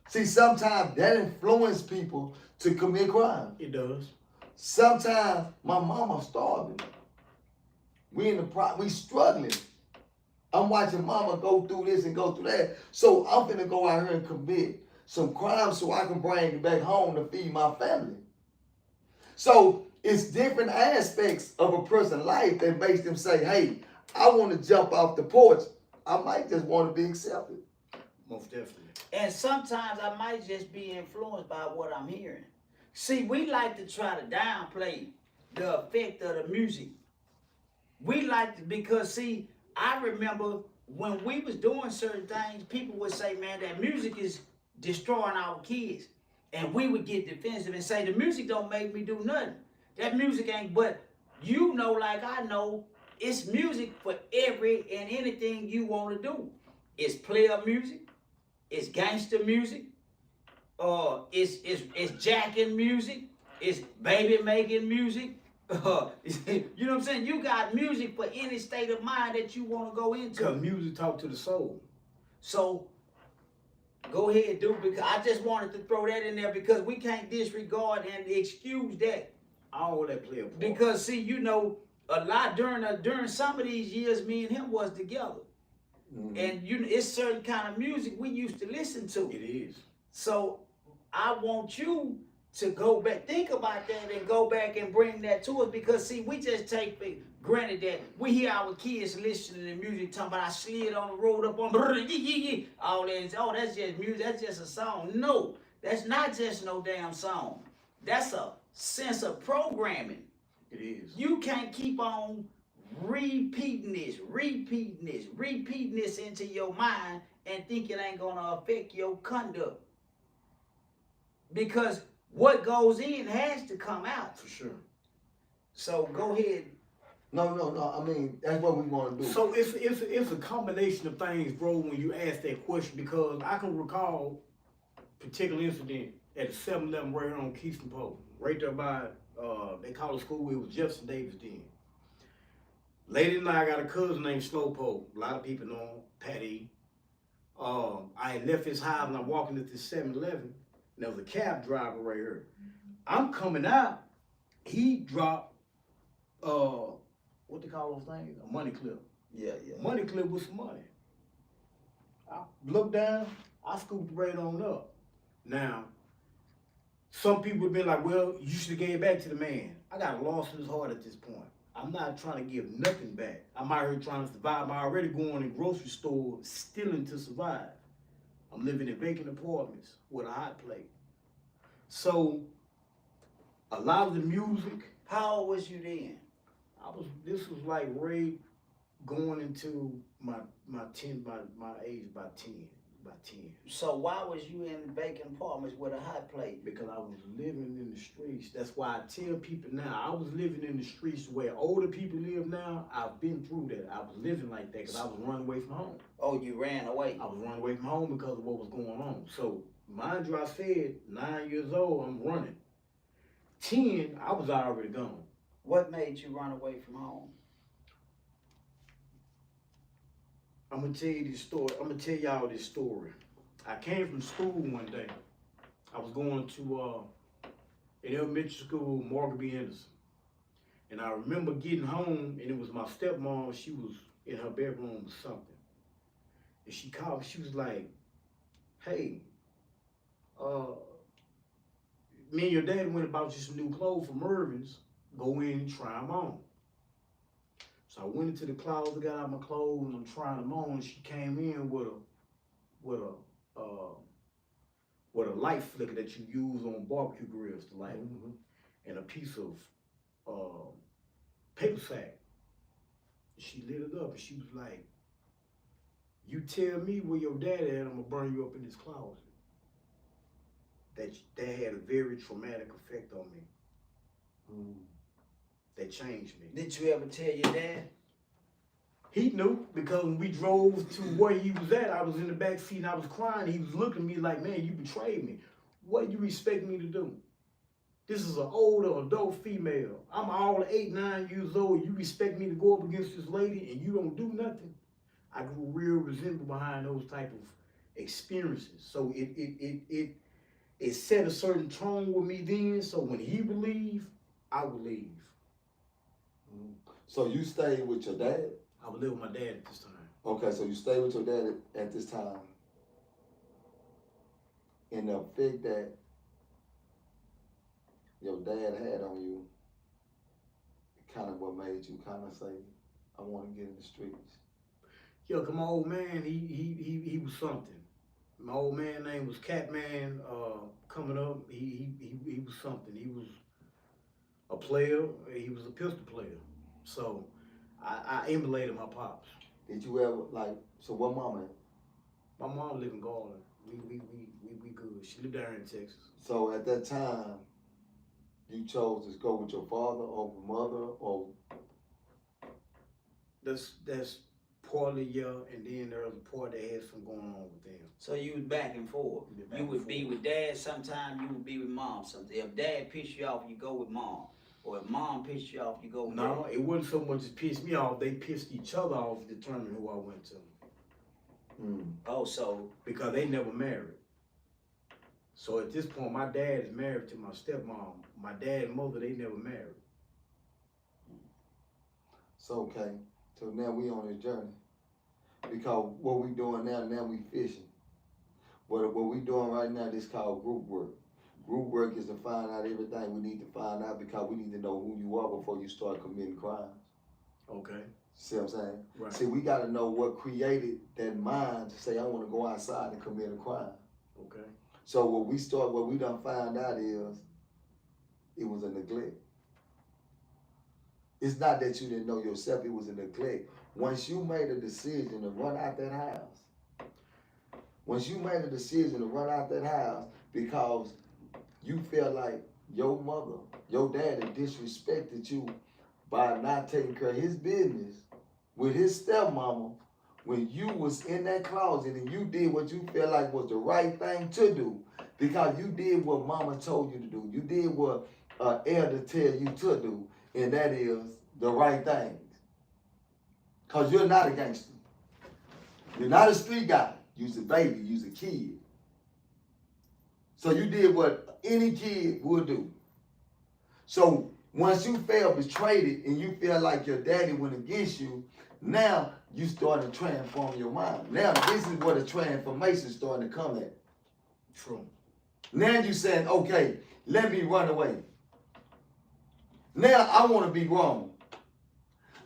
See, sometimes that influences people to commit crime. It does. Sometimes my mama starving. We struggling. I'm watching mama go through this and go through that. So I'm finna go out here and commit some crime so I can bring it back home to feed my family. So it's different aspects of a person's life that makes them say, hey, I want to jump off the porch. I might just want to be accepted. Most definitely. And sometimes I might just be influenced by what I'm hearing. See, we like to try to downplay the effect of the music. We like to, because see, I remember when we was doing certain things, people would say, man, that music is destroying our kids. And we would get defensive and say, the music don't make me do nothing. That music ain't, but like I know, it's music for every and anything you want to do. It's player music, it's gangster music, it's jacking music, it's baby making music. You know what I'm saying? You got music for any state of mind that you want to go into. Because music talk to the soul. So go ahead, dude, because I just wanted to throw that in there because we can't disregard and excuse that. All that play a part. Because see, a lot during some of these years, me and him was together. Mhm. And it's certain kind of music we used to listen to. It is. So I want you to go back, think about that, and go back and bring that to us, because see, we just take for granted that we hear our kids listening to music talking about I slid on the road up on all that. Oh, that's just music. That's just a song. No, that's not just no damn song. That's a sense of programming. It is. You can't keep on repeating this into your mind and think it ain't gonna affect your conduct. Because what goes in has to come out. For sure. So go ahead. No. I mean, that's what we want to do. So it's a combination of things, bro, when you ask that question, because I can recall a particular incident at a 7-Eleven right here on Keystone Post, right there by, they call the school, it was Jefferson Davis then. Lady and I got a cousin named Slowpoke. A lot of people know him, Patty. I had left his house and I'm walking to this 7-Eleven, and there was a cab driver right here. I'm coming out, he dropped, what they call those things? A money clip. Yeah. Money clip with some money. I looked down, I scooped right on up. Now, some people have been like, well, you should have gave it back to the man. I got a loss in his heart at this point. I'm not trying to give nothing back. I'm out here trying to survive. I'm already going in grocery stores stealing to survive. I'm living in vacant apartments with a hot plate. So, a lot of the music. How old was you then? This was like right going into my age by 10. So why was you in vacant apartments with a hot plate? Because I was living in the streets. That's why I tell people now, I was living in the streets where older people live now. I've been through that. I was living like that because I was running away from home. Oh, you ran away? I was running away from home because of what was going on. So, mind you, I said, 9 years old, I'm running. 10, I was already gone. What made you run away from home? I'm gonna tell you this story. I'm gonna tell y'all this story. I came from school one day. I was going to an elementary school, Morgan B. Anderson. And I remember getting home, and it was my stepmom. She was in her bedroom or something. And she called me. She was like, hey, me and your dad went and bought you some new clothes from Mervin's. Go in and try them on. So I went into the closet, got out my clothes, and I'm trying them on. And she came in with a light flicker that you use on barbecue grills to light, and a piece of paper sack. She lit it up, and she was like, "You tell me where your dad at, I'm gonna burn you up in this closet." That had a very traumatic effect on me. That changed me. Did you ever tell your dad? He knew, because when we drove to where he was at, I was in the back seat and I was crying. He was looking at me like, man, you betrayed me. What do you expect me to do? This is an older adult female. I'm all 8, 9 years old. You expect me to go up against this lady and you don't do nothing? I grew real resentful behind those type of experiences. So it set a certain tone with me then. So when he would leave, I would leave. So you stayed with your dad? I would live with my dad at this time. Okay, so you stayed with your dad at this time. And the effect that your dad had on you, kind of what made you kind of say, I want to get in the streets. Yo, my old man, he was something. My old man name was Catman. Coming up, he was something. He was a player. He was a pistol player. So I emulated my pops. Did you ever so what mama? My mom lived in Garland. We good. She lived down in Texas. So at that time, you chose to go with your father or mother or? That's partly, yeah, and then there was a part that had something going on with them. So you was back and forth. You would be with dad sometime, you would be with mom sometime. If dad pissed you off, you go with mom. Or if mom pissed you off, you go with dad. No, it wasn't so much as pissed me off. They pissed each other off to determine who I went to. Oh, so. Because they never married. So at this point, my dad is married to my stepmom. My dad and mother, they never married. So, okay. So now we on this journey. because what we doing now we fishing. What we doing right now, this called group work. Group work is to find out everything we need to find out because we need to know who you are before you start committing crimes. Okay. See what I'm saying? Right. See, we got to know what created that mind to say, I want to go outside and commit a crime. Okay. So what we done find out is, it was a neglect. It's not that you didn't know yourself, it was a neglect. Once you made a decision to run out that house, because you felt like your mother, your daddy disrespected you by not taking care of his business with his stepmama when you was in that closet and you did what you felt like was the right thing to do because you did what mama told you to do. You did what elder tell you to do, and that is the right things. Because you're not a gangster. You're not a street guy. You's a baby. You's a kid. So you did what any kid would do. So once you felt betrayed and you feel like your daddy went against you, now you starting to transform your mind. Now this is where the transformation starting to come at. True. Now you saying, okay, let me run away. Now I want to be grown.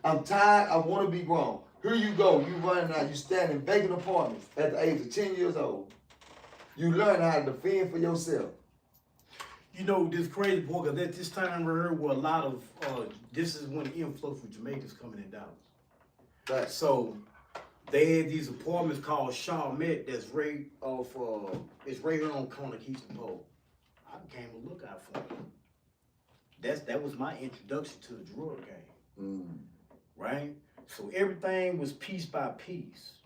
I'm tired, I want to be grown. Here you go, you running out, you standing in vacant apartments at the age of 10 years old. You learn how to defend for yourself. You know, this crazy boy, because at this time we heard where a lot of, this is when the influx from Jamaica's coming in Dallas. Right. So they had these apartments called Charlotte that's right off, it's right here on corner Keystone Pole. I became a lookout for it. That was my introduction to the drug game. Right? So everything was piece by piece.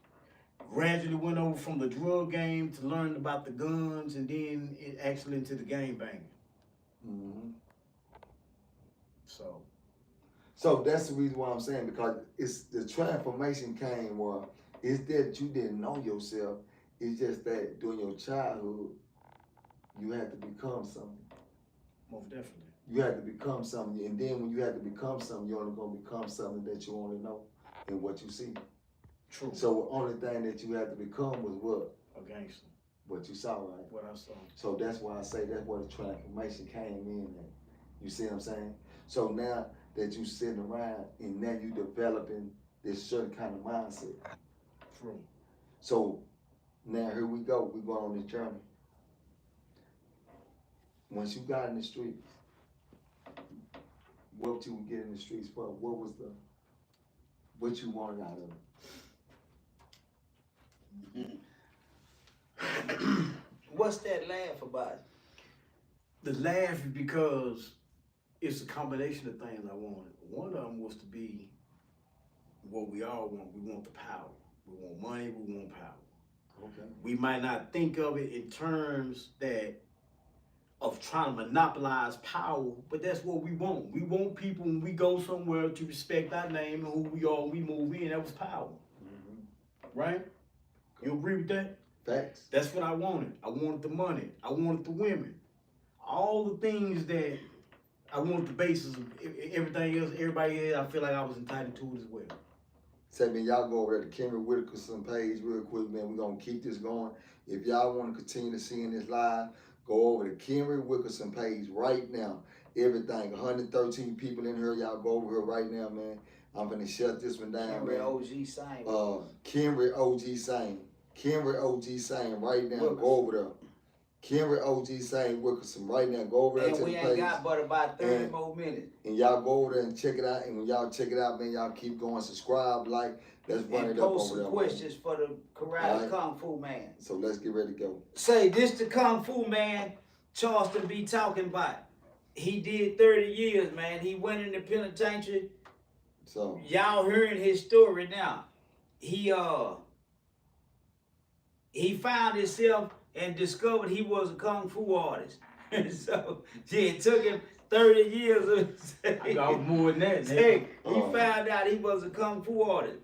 Gradually went over from the drug game to learning about the guns and then it actually into the gang banging. So that's the reason why I'm saying, because it's the transformation came where it's that you didn't know yourself. It's just that during your childhood, you had to become something. Most definitely. You had to become something, and then when you had to become something, you're only gonna become something that you only know and what you see. True. So the only thing that you had to become was what? A gangster. What you saw, right? What I saw. So that's why I say that's where the transformation came in at. You see what I'm saying? So now that you sitting around and now you developing this certain kind of mindset. True. So now here we go. We're going on this journey. Once you got in the streets, what you would get in the streets for? What you wanted out of it? What's that laugh about? The laugh is because it's a combination of things I wanted. One of them was to be what we all want. We want the power. We want money, we want power. Okay. We might not think of it in terms of trying to monopolize power, but that's what we want. We want people when we go somewhere to respect our name and who we are when we move in. That was power. Right? You agree with that? Facts. That's what I wanted. I wanted the money. I wanted the women. All the things that I wanted, the basis of everything else, everybody else, I feel like I was entitled to it as well. Say, man, y'all go over to Kimmy Whitakerson page real quick, man. We're going to keep this going. If y'all want to continue to see this live, go over to Kimmy Whitakerson page right now. Everything, 113 people in here. Y'all go over here right now, man. I'm going to shut this one down, man. OG Sigum. Kimmy OG Sane. Kimmy OG Sane right now. Go over there. Kimmy OG Sane Wilkerson right now. Go over there to the page. And we ain't got but about 30 more minutes. And y'all go over there and check it out. And when y'all check it out, man, y'all keep going. Subscribe, like. Let's run it up over there. Post some questions for the Karate Kung Fu Man. So let's get ready to go. Say, this the Kung Fu Man Charleston be talking about. He did 30 years, man. He went in the penitentiary. So y'all hearing his story now. He found himself and discovered he was a Kung Fu artist. So yeah, it took him 30 years. I got more than that. He found out he was a Kung Fu artist.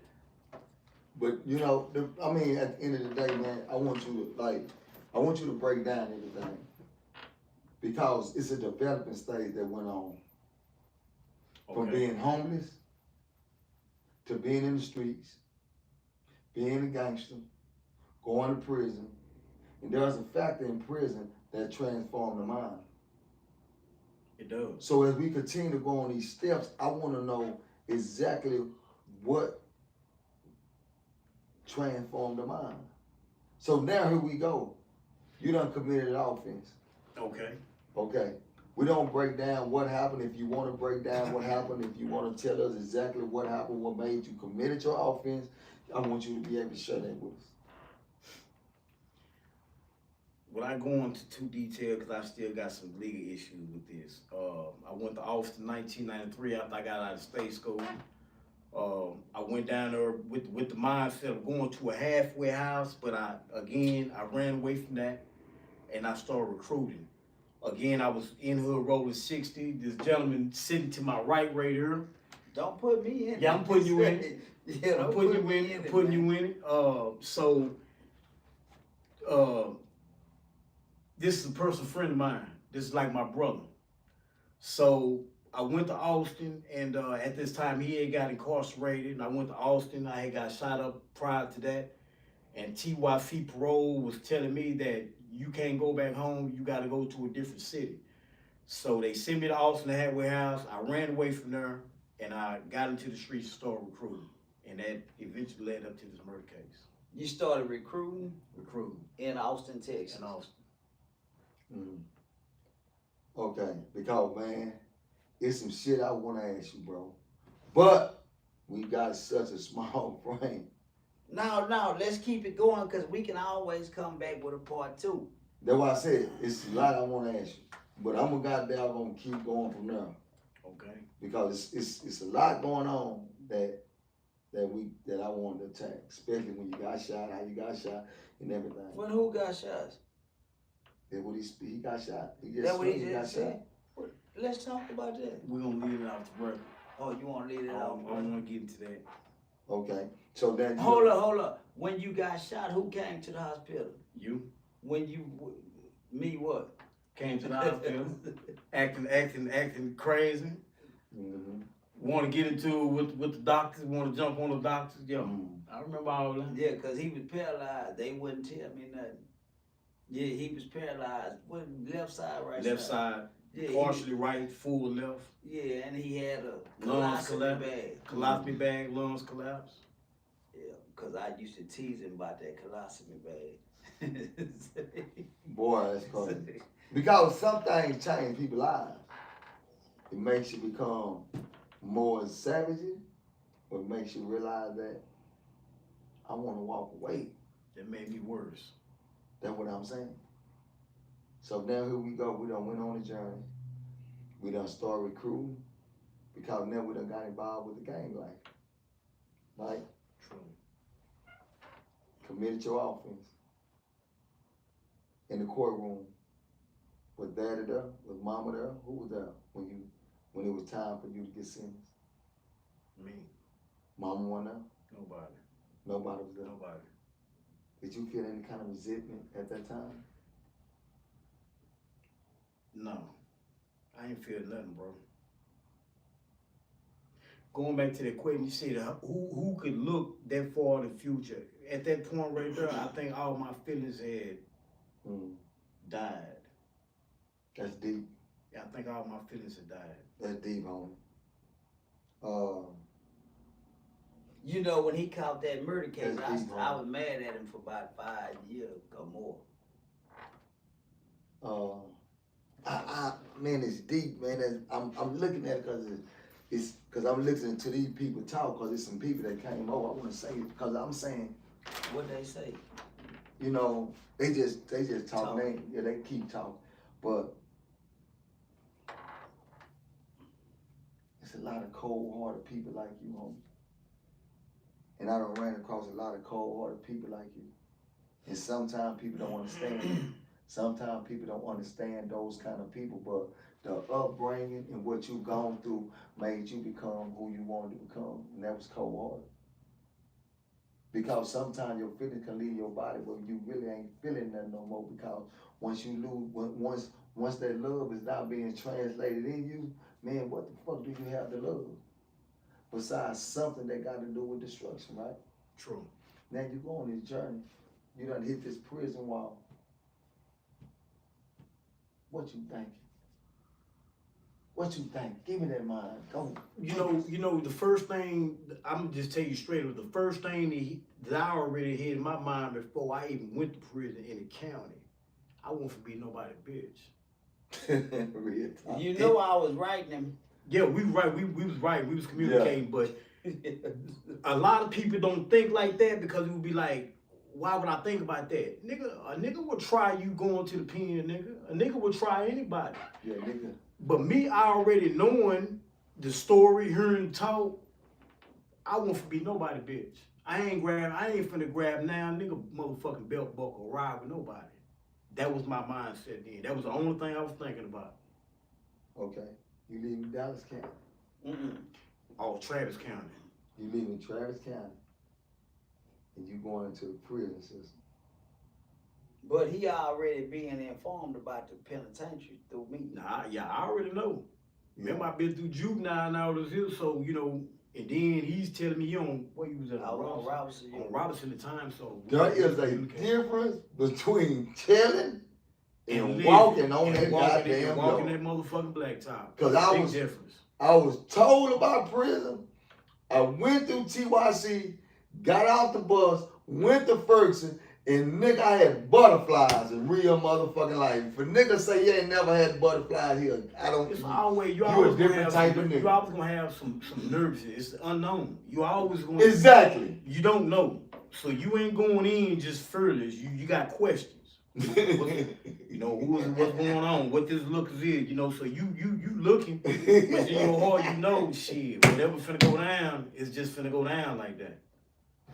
But you know, I mean, at the end of the day, man, I want you to break down everything, because it's a developing stage that went on. From being homeless to being in the streets, being a gangster, going to prison, and there's a factor in prison that transforms the mind. It does. So as we continue to go on these steps, I want to know exactly what transformed the mind. So now here we go. You done committed an offense. Okay. Okay. We don't break down what happened. If you want to break down what happened, if you want to tell us exactly what happened, what made you committed your offense, I want you to be able to share that with us. Without going into too detail, because I still got some legal issues with this. I went to Austin 1993 after I got out of state school. I went down there with the mindset of going to a halfway house, but I ran away from that, and I started recruiting. Again, I was in hood rolling 60. This gentleman sitting to my right here. Don't put me in. Yeah, I'm putting you in it. Yeah, I'm don't putting put you me in in it. it, Putting man. you in it. This is a personal friend of mine. This is like my brother. So I went to Austin, and at this time he had got incarcerated, and I went to Austin. I had got shot up prior to that, and TYC parole was telling me that you can't go back home. You got to go to a different city. So they sent me to Austin, the halfway house. I ran away from there, and I got into the streets and started recruiting, and that eventually led up to this murder case. You started recruiting in Austin, Texas. In Austin. Mm. Okay, because man, it's some shit I want to ask you, bro. But we got such a small frame. No, let's keep it going because we can always come back with a part 2. That's why I said it's a lot I want to ask you. But I'm gonna keep going from there. Okay. Because it's a lot going on that I want to attack, especially when you got shot, how you got shot, and everything. When who got shot? That's what he got shot. He just That what he got just shot. said? Well, let's talk about that. We're going to leave it out the record. Oh, you want to leave it I out? don't want to get into that. Okay. So then Hold up. When you got shot, who came to the hospital? You When you, me what? came to the hospital, acting crazy. Mm-hmm. Want to get into it with the doctors, want to jump on the doctors. Yo, Mm. I remember all that. Yeah, because he was paralyzed. They wouldn't tell me nothing. Yeah, he was paralyzed. What, left side, right Left side, Yeah, partially right, full left. Yeah, and he had a Lungs colostomy collapse. bag. Colostomy bag, lungs collapse. Yeah, because I used to tease him about that colostomy bag. Boy, that's crazy. Because some things change people's lives. It makes you become more savage, or it makes you realize that I want to walk away. That made me worse. That's what I'm saying. So now here we go. We done went on a journey. We done start recruiting because now we done got involved with the gang life. Right? True. Committed your offense. In the courtroom. Was daddy there? Was mama there? Who was there when it was time for you to get sentenced? Me. Mama wasn't there? Nobody. Nobody was there. Nobody. Did you feel any kind of resentment at that time? No. I ain't feel nothing, bro. Going back to that question, you said who could look that far in the future? At that point right there, I think all my feelings had died. That's deep. Yeah, I think all my feelings had died. That's deep, homie. You know, when he caught that murder case, That's deep, I was mad at him for about 5 years or more. Man, it's deep, man. I'm looking at it because because I'm listening to these people talk, because there's some people that came over. I want to say it because I'm saying, What they say? you know, they just talk. They keep talking, but it's a lot of cold-hearted people like you, homie. And I done ran across a lot of cold-hearted people like you. And sometimes people don't understand. Sometimes people don't understand those kind of people, but the upbringing and what you've gone through made you become who you wanted to become, and that was cold-hearted. Because sometimes your feelings can leave your body, but you really ain't feeling that no more, because once you lose, once that love is not being translated in you, man, what the fuck do you have to love? Besides something that got to do with destruction, right? True. Now you go on this journey. You done hit this prison wall. What you thinking? What you think? Give me that mind. Go. You know, the first thing, I'm gonna just tell you straight up, the first thing that I already had in my mind before I even went to prison in the county, I want to be nobody bitch. Real talk. You know I was writing them. Yeah, we right. We was right. We was communicating, but a lot of people don't think like that because it would be like, why would I think about that? A nigga would try you going to the pen, nigga. A nigga would try anybody. Yeah, nigga. But me already knowing the story, hearing talk, I want to be nobody bitch. I ain't finna grab now, nigga, motherfucking belt buckle, ride with nobody. That was my mindset then. That was the only thing I was thinking about. Okay. You leaving Dallas County. Oh, Travis County. You leaving Travis County. And you going into the prison system. But he already being informed about the penitentiary through me. Nah, yeah, I already know. Remember, I've been through juvenile and all this here, so, you know, and then he's telling me, what you was at? On Robinson. On Robinson at the time, so. There is a difference between telling and living, walking on that walking goddamn walking road. that motherfucking blacktop. Cause I I was told about prison. I went through TYC, got off the bus, went to Ferguson, and nigga, I had butterflies in real motherfucking life. If a nigga say you ain't never had butterflies here, I don't. It's always, you a always gonna different have type some, of nigga. you always gonna have some nervousness. It's unknown. You always gonna Exactly. You don't know, so you ain't going in just fearless. You got questions. You know what's going on, what this look is, you know. So you looking, but in your heart you know shit. Whatever finna go down, it's just finna go down like that.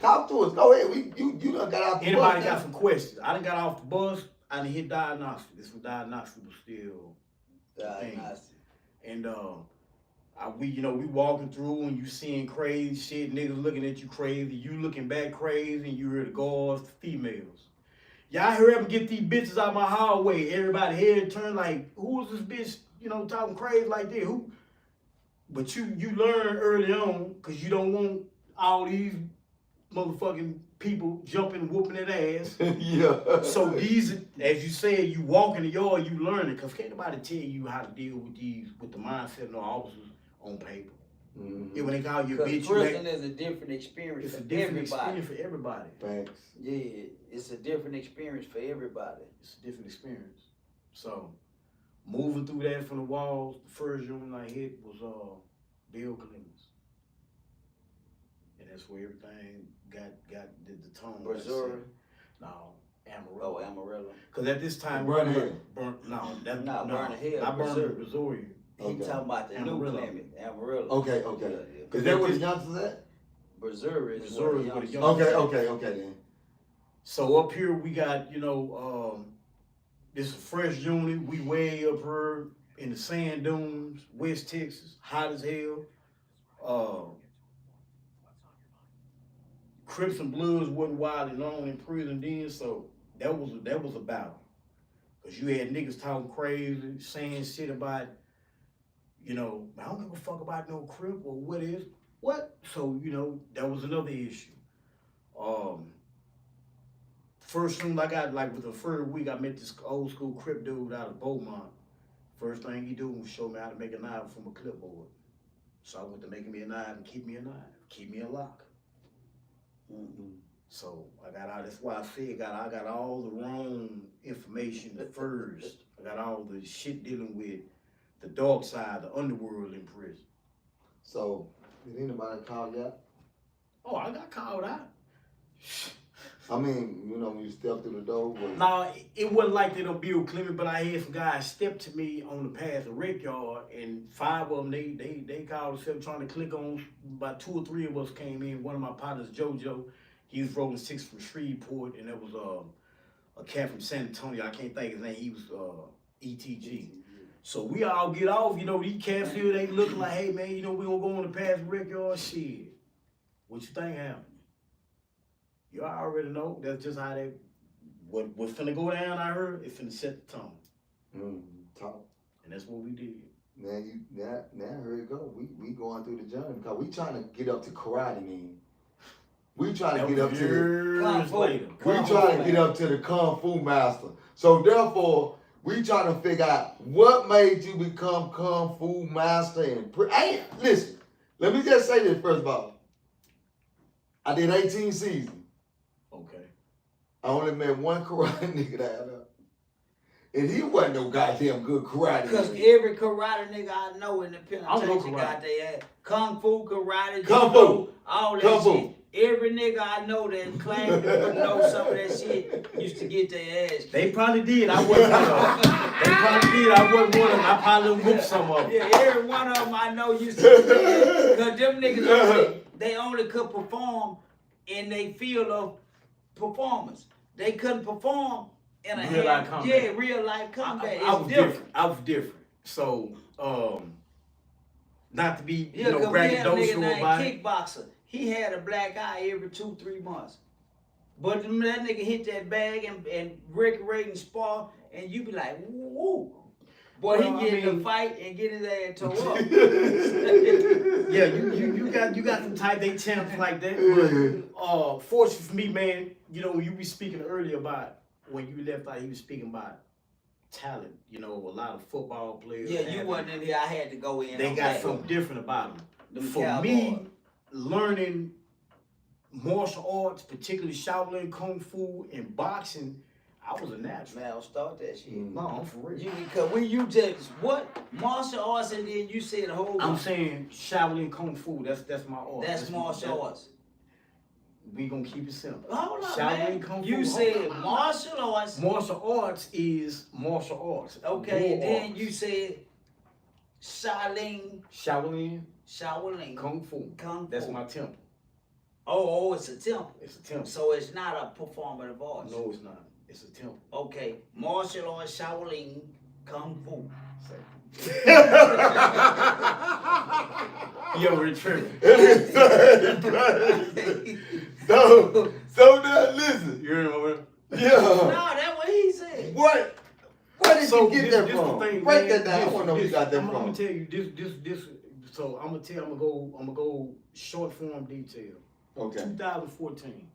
Talk to us. Go ahead. You done got off the bus. Anybody got some questions? I done got off the bus. I done hit diagnostic. This was diagnostic was still Diagnostic. And we walking through and you seeing crazy shit, niggas looking at you crazy, you looking back crazy, and you hear the guards, females. Y'all hurry up and get these bitches out my hallway. Everybody head turn like, who is this bitch, talking crazy like this? Who? But you learn early on, cause you don't want all these motherfucking people jumping, whooping that ass. Yeah. So these, as you said, you walk in the yard, you learn it, cause can't nobody tell you how to deal with the mindset of the officers on paper. Mm-hmm. Yeah, when they call you Because bitch, prison is a different experience it's a for different everybody. experience for everybody. Thanks. Yeah, it's a different experience for everybody. It's a different experience. So, moving through that from the walls, the first room I hit was Bill Clemens. And that's where everything got the tone. Missouri? No, Amarillo. Oh, Amarillo. Because at this time, Vernon Hill. Vernon Hill, not Missouri. Missouri. He Okay. talking about the Amarillo. new Clement, Amarillo. Okay. Yeah. Is that where the youngsters at? Missouri is Missouri where is where the the young- Okay then. So up here we got, this is a fresh unit. We way up here in the sand dunes, West Texas, hot as hell. Crips and Bloods wasn't widely known in prison then, so that was a battle. Cause you had niggas talking crazy, saying shit about, I don't give a fuck about no Crip or what. So, that was another issue. First thing I got, like with the first week, I met this old school Crip dude out of Beaumont. First thing he do was show me how to make a knife from a clipboard. So I went to making me a knife and keep me a knife, keep me a lock. Mm-hmm. So I got all, that's why I said I got all the wrong information first. I got all the shit dealing with the dark side, the underworld in prison. So, did anybody call you out? Oh, I got called out. I mean, when you stepped through the door. No, it wasn't like they don't Bill Clement, but I had some guys step to me on the path of Rec Yard, and 5 of them, they called themselves trying to click on. About 2 or 3 of us came in. One of my partners, JoJo, he was rolling 6 from Shreveport, and there was a cat from San Antonio. I can't think his name. He was ETG. So we all get off. These cats here, they looking like, hey man, we gonna go on the path of Rec Yard. Shit, what you think happened? You already know. That's just how what's finna go down. I heard it finna set the tone. Talk. And that's what we did. Now here it go. We going through the journey because we trying to get up to karate, man. We try to get up to the years later. we try to get up to the Kung Fu master. So therefore, we try to figure out what made you become Kung Fu master. And hey, listen, let me just say this first of all. I did 18 seasons. Okay. I only met one karate nigga that had up. And he wasn't no goddamn good karate Because nigga. every karate nigga I know in the penitentiary got their ass. Kung Fu, karate, Kung judo, Fu. all that Kung Fu. shit. Every nigga I know that claimed to know some of that shit used to get their ass kicked. They probably did. I wasn't one of them. They probably did. I wasn't one of them. I probably whooped some of them. Yeah, every one of them I know used to get their ass. Because them niggas, they only could perform in their field of performance. They couldn't perform in a Real life combat. Yeah, real life combat. I was different. I was different. So, not to be, Yeah, because we had a nigga braggadocious named about it. Kickboxer. He had a black eye every 2-3 months. But that nigga hit that bag and recreate and spar, and you be like, woo. Boy, Well, he get in a fight and get his ass tore up. Yeah, you got some type A champs like that. But fortunately for me, man, you be speaking earlier about when you left out, he was speaking about talent. A lot of football players. Yeah, you wasn't in here. I had to go in. They on got that. something different about them. Them For Cowboys. me, learning martial arts, particularly Shaolin Kung Fu and boxing, I was a natural. Man, don't start that shit. No, I'm for real. Because when you just what martial arts and then you said the whole. I'm saying Shaolin Kung Fu. That's my art. That's martial arts. We gonna keep it simple. Hold on, Shaolin man. Kung Fu. You hold said on. martial arts. Martial arts is martial arts. Okay, and War then arts. you said Shaolin Kung Fu. Kung Fu. That's my temple. Oh, it's a temple. It's a temple. So it's not a performative art. No, it's not. It's a temple. Okay, martial arts, Shaolin, Kung Fu. Yo, we're tripping. So now listen. You remember? Yeah. No, that's what he said. What? Where did you get that this from? the thing, Break man. that down. I want to know where you got that I'm from. gonna tell you this. So I'm gonna go short form detail. Okay. 2014.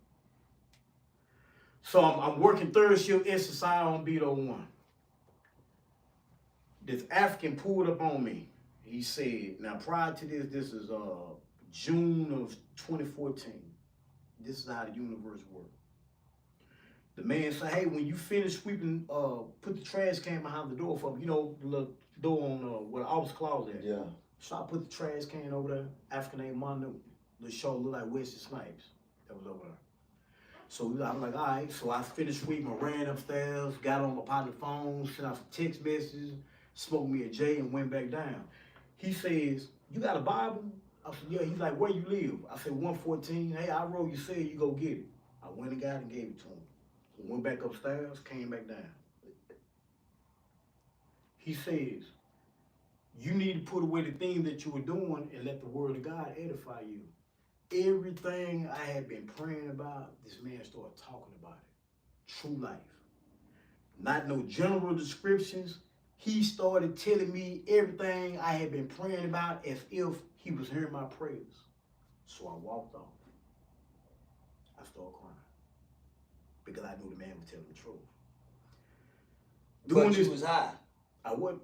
So I'm working third shift SSI on beat 01. This African pulled up on me. He said, now prior to this is June of 2014. This is how the universe works. The man said, hey, when you finish sweeping, put the trash can behind the door for me. The little door on where the office closet at. Yeah. So I put the trash can over there. African named Mondo. The show looked like Wesley Snipes. That was over there. So I'm like, all right. So I finished sweeping, I ran upstairs, got on my partner's phone, sent out some text messages, smoked me a J, and went back down. He says, you got a Bible? I said, yeah. He's like, where you live? I said, 114. Hey, I wrote you said you go get it. I went and got it and gave it to him. Went back upstairs, came back down. He says, you need to put away the things that you were doing and let the word of God edify you. Everything I had been praying about, this man started talking about it. True life. Not no general descriptions. He started telling me everything I had been praying about as if he was hearing my prayers. So I walked off. I started crying. Because I knew the man was telling the truth. But you was high. I was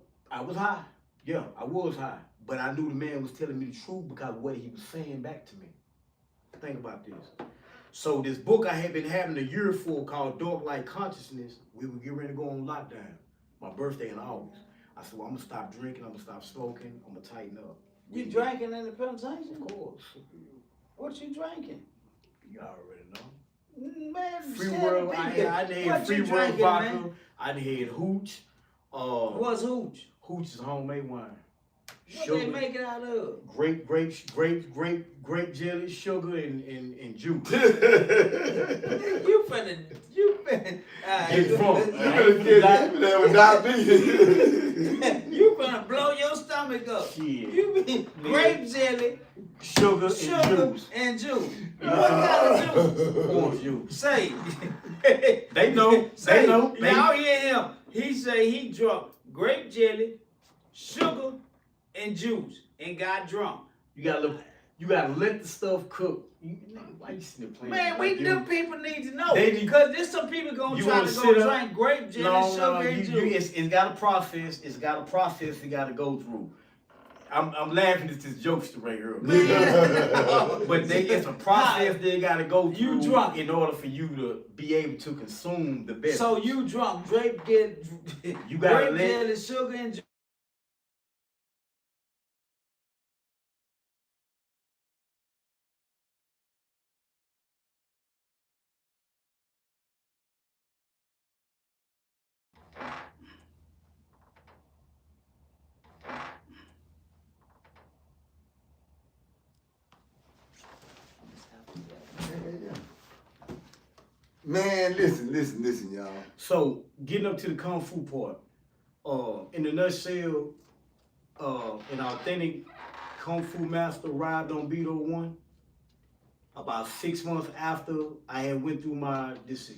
high. Yeah, I was high. But I knew the man was telling me the truth because of what he was saying back to me. Think about this. So this book I had been having a year for called Dark Light Consciousness, we were getting ready to go on lockdown. My birthday in August. I said, well, I'm going to stop drinking. I'm going to stop smoking. I'm going to tighten up. You drinking in the penitentiary? Of course. What you drinking? You already know. Man, Free World. I had Free World vodka. Man? I had Hooch. What's Hooch? Hooch is homemade wine. What Sugar, they make it out of? grape jelly, sugar, and juice. You finna. Get drunk. You finna blow your stomach up. Shit. You be grape jelly, Sugar and juice. and juice. What kind of juice? Orange juice. Say. They know. Say, They know. Y'all hear him. He say he drunk grape jelly, sugar, and juice, and got drunk. You got a little. You gotta let the stuff cook. Why you sitting there playing? Man, like them people need to know. They- Because there's some people gonna You try wanna to sit go up? drink grape jelly, sugar, and juice. It's got a process. It's got a process you gotta go through. I'm laughing at this jokester right here. But it's a process they gotta go through You drunk. in order for you to be able to consume the best. So you drunk grape jelly, You gotta grape let- jelly, sugar, and juice. Man, listen, y'all. So getting up to the kung fu part, in a nutshell, an authentic kung fu master arrived on Beto 1 about 6 months after I had went through my this